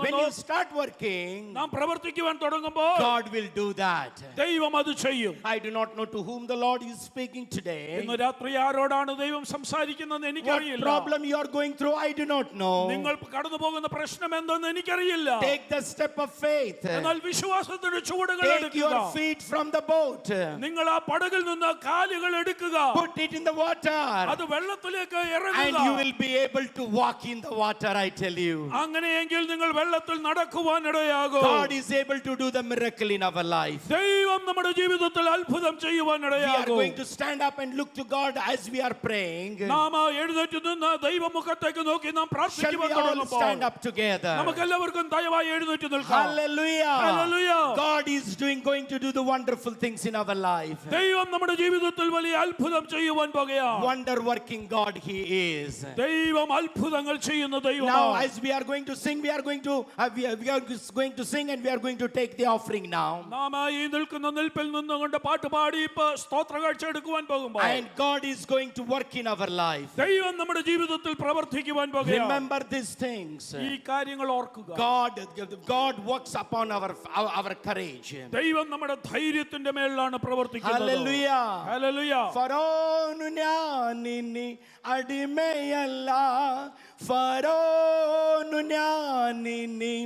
When you start working, നാം പ്രവർത്തിക്കുവാൻ തുടങ്ങുമ്പോൾ God will do that. ദൈവം അത് ചെയ്യും. I do not know to whom the Lord is speaking today. ഇന്ന് രാത്രി ആരോടാണ് ദൈവം സംസാരിക്കുന്നത് What എനിക്കറിയില്ല. problem you are going through, I do not know. നിങ്ങൾ കടന്നു പോകുന്ന പ്രശ്നം എന്തെന്ന് എനിക്കറിയില്ല. Take the step of faith. എന്നാൽ വിശ്വാസത്തിന്റെ ചുവടുകൾ Take എടുക്കുക. your feet from the boat. നിങ്ങൾ ആ പടകിൽ നിന്ന് കാലുകൾ എടുക്കുക. Put it in the water. അത് വെള്ളത്തിലേക്ക് And ഇറങ്ങുക. you will be able to walk in the water, I tell you. അങ്ങനെയെങ്കിൽ നിങ്ങൾ വെള്ളത്തിൽ നടക്കുവാൻ ഇടയാകും. God is able to do the miracle in our life. ദൈവം നമ്മുടെ ജീവിതത്തിൽ അത്ഭുതം ചെയ്യുവാൻ We are ഇടയാകും. going to stand up and look to God as we are praying. നാം എഴുന്നേറ്റ് നിന്ന് ദൈവമുഖത്തേക്ക് നോക്കി നാം Shall we പ്രാർത്ഥിക്കുവാൻ all തുടങ്ങുമ്പോൾ stand up together? നമുക്ക് എല്ലാവർക്കും ദയവായി എഴുന്നേറ്റ് നിൽക്കാം. Hallelujah. Hallelujah. God is going to do the wonderful things in our life. ദൈവം നമ്മുടെ ജീവിതത്തിൽ വലിയ അത്ഭുതം ചെയ്യുവാൻ പോകുകയാണ്. Wonder working God he is. ദൈവം അത്ഭുതങ്ങൾ ചെയ്യുന്ന Now ദൈവമാണ്. as we are going to sing, we are going to sing and we are going to take the offering now. നാം ഈ നിൽക്കുന്ന നിൽപ്പിൽ നിന്നുകൊണ്ട് പാട്ട് പാടി ഇപ്പോ സ്തോത്ര കാഴ്ച എടുക്കുവാൻ പോകുമ്പോൾ And God is going to work in our life. ദൈവം നമ്മുടെ ജീവിതത്തിൽ പ്രവർത്തിക്കുവാൻ പോകുകയാണ്. Remember these things. ഈ കാര്യങ്ങൾ ഓർക്കുക. God works upon our courage. ദൈവം നമ്മുടെ ധൈര്യത്തിന്റെ മേലാണ് പ്രവർത്തിക്കുന്നത്. Hallelujah. Hallelujah. ഫറോനു ഞാനിനി അടിമയല്ല, ഫറോനു ഞാനിനി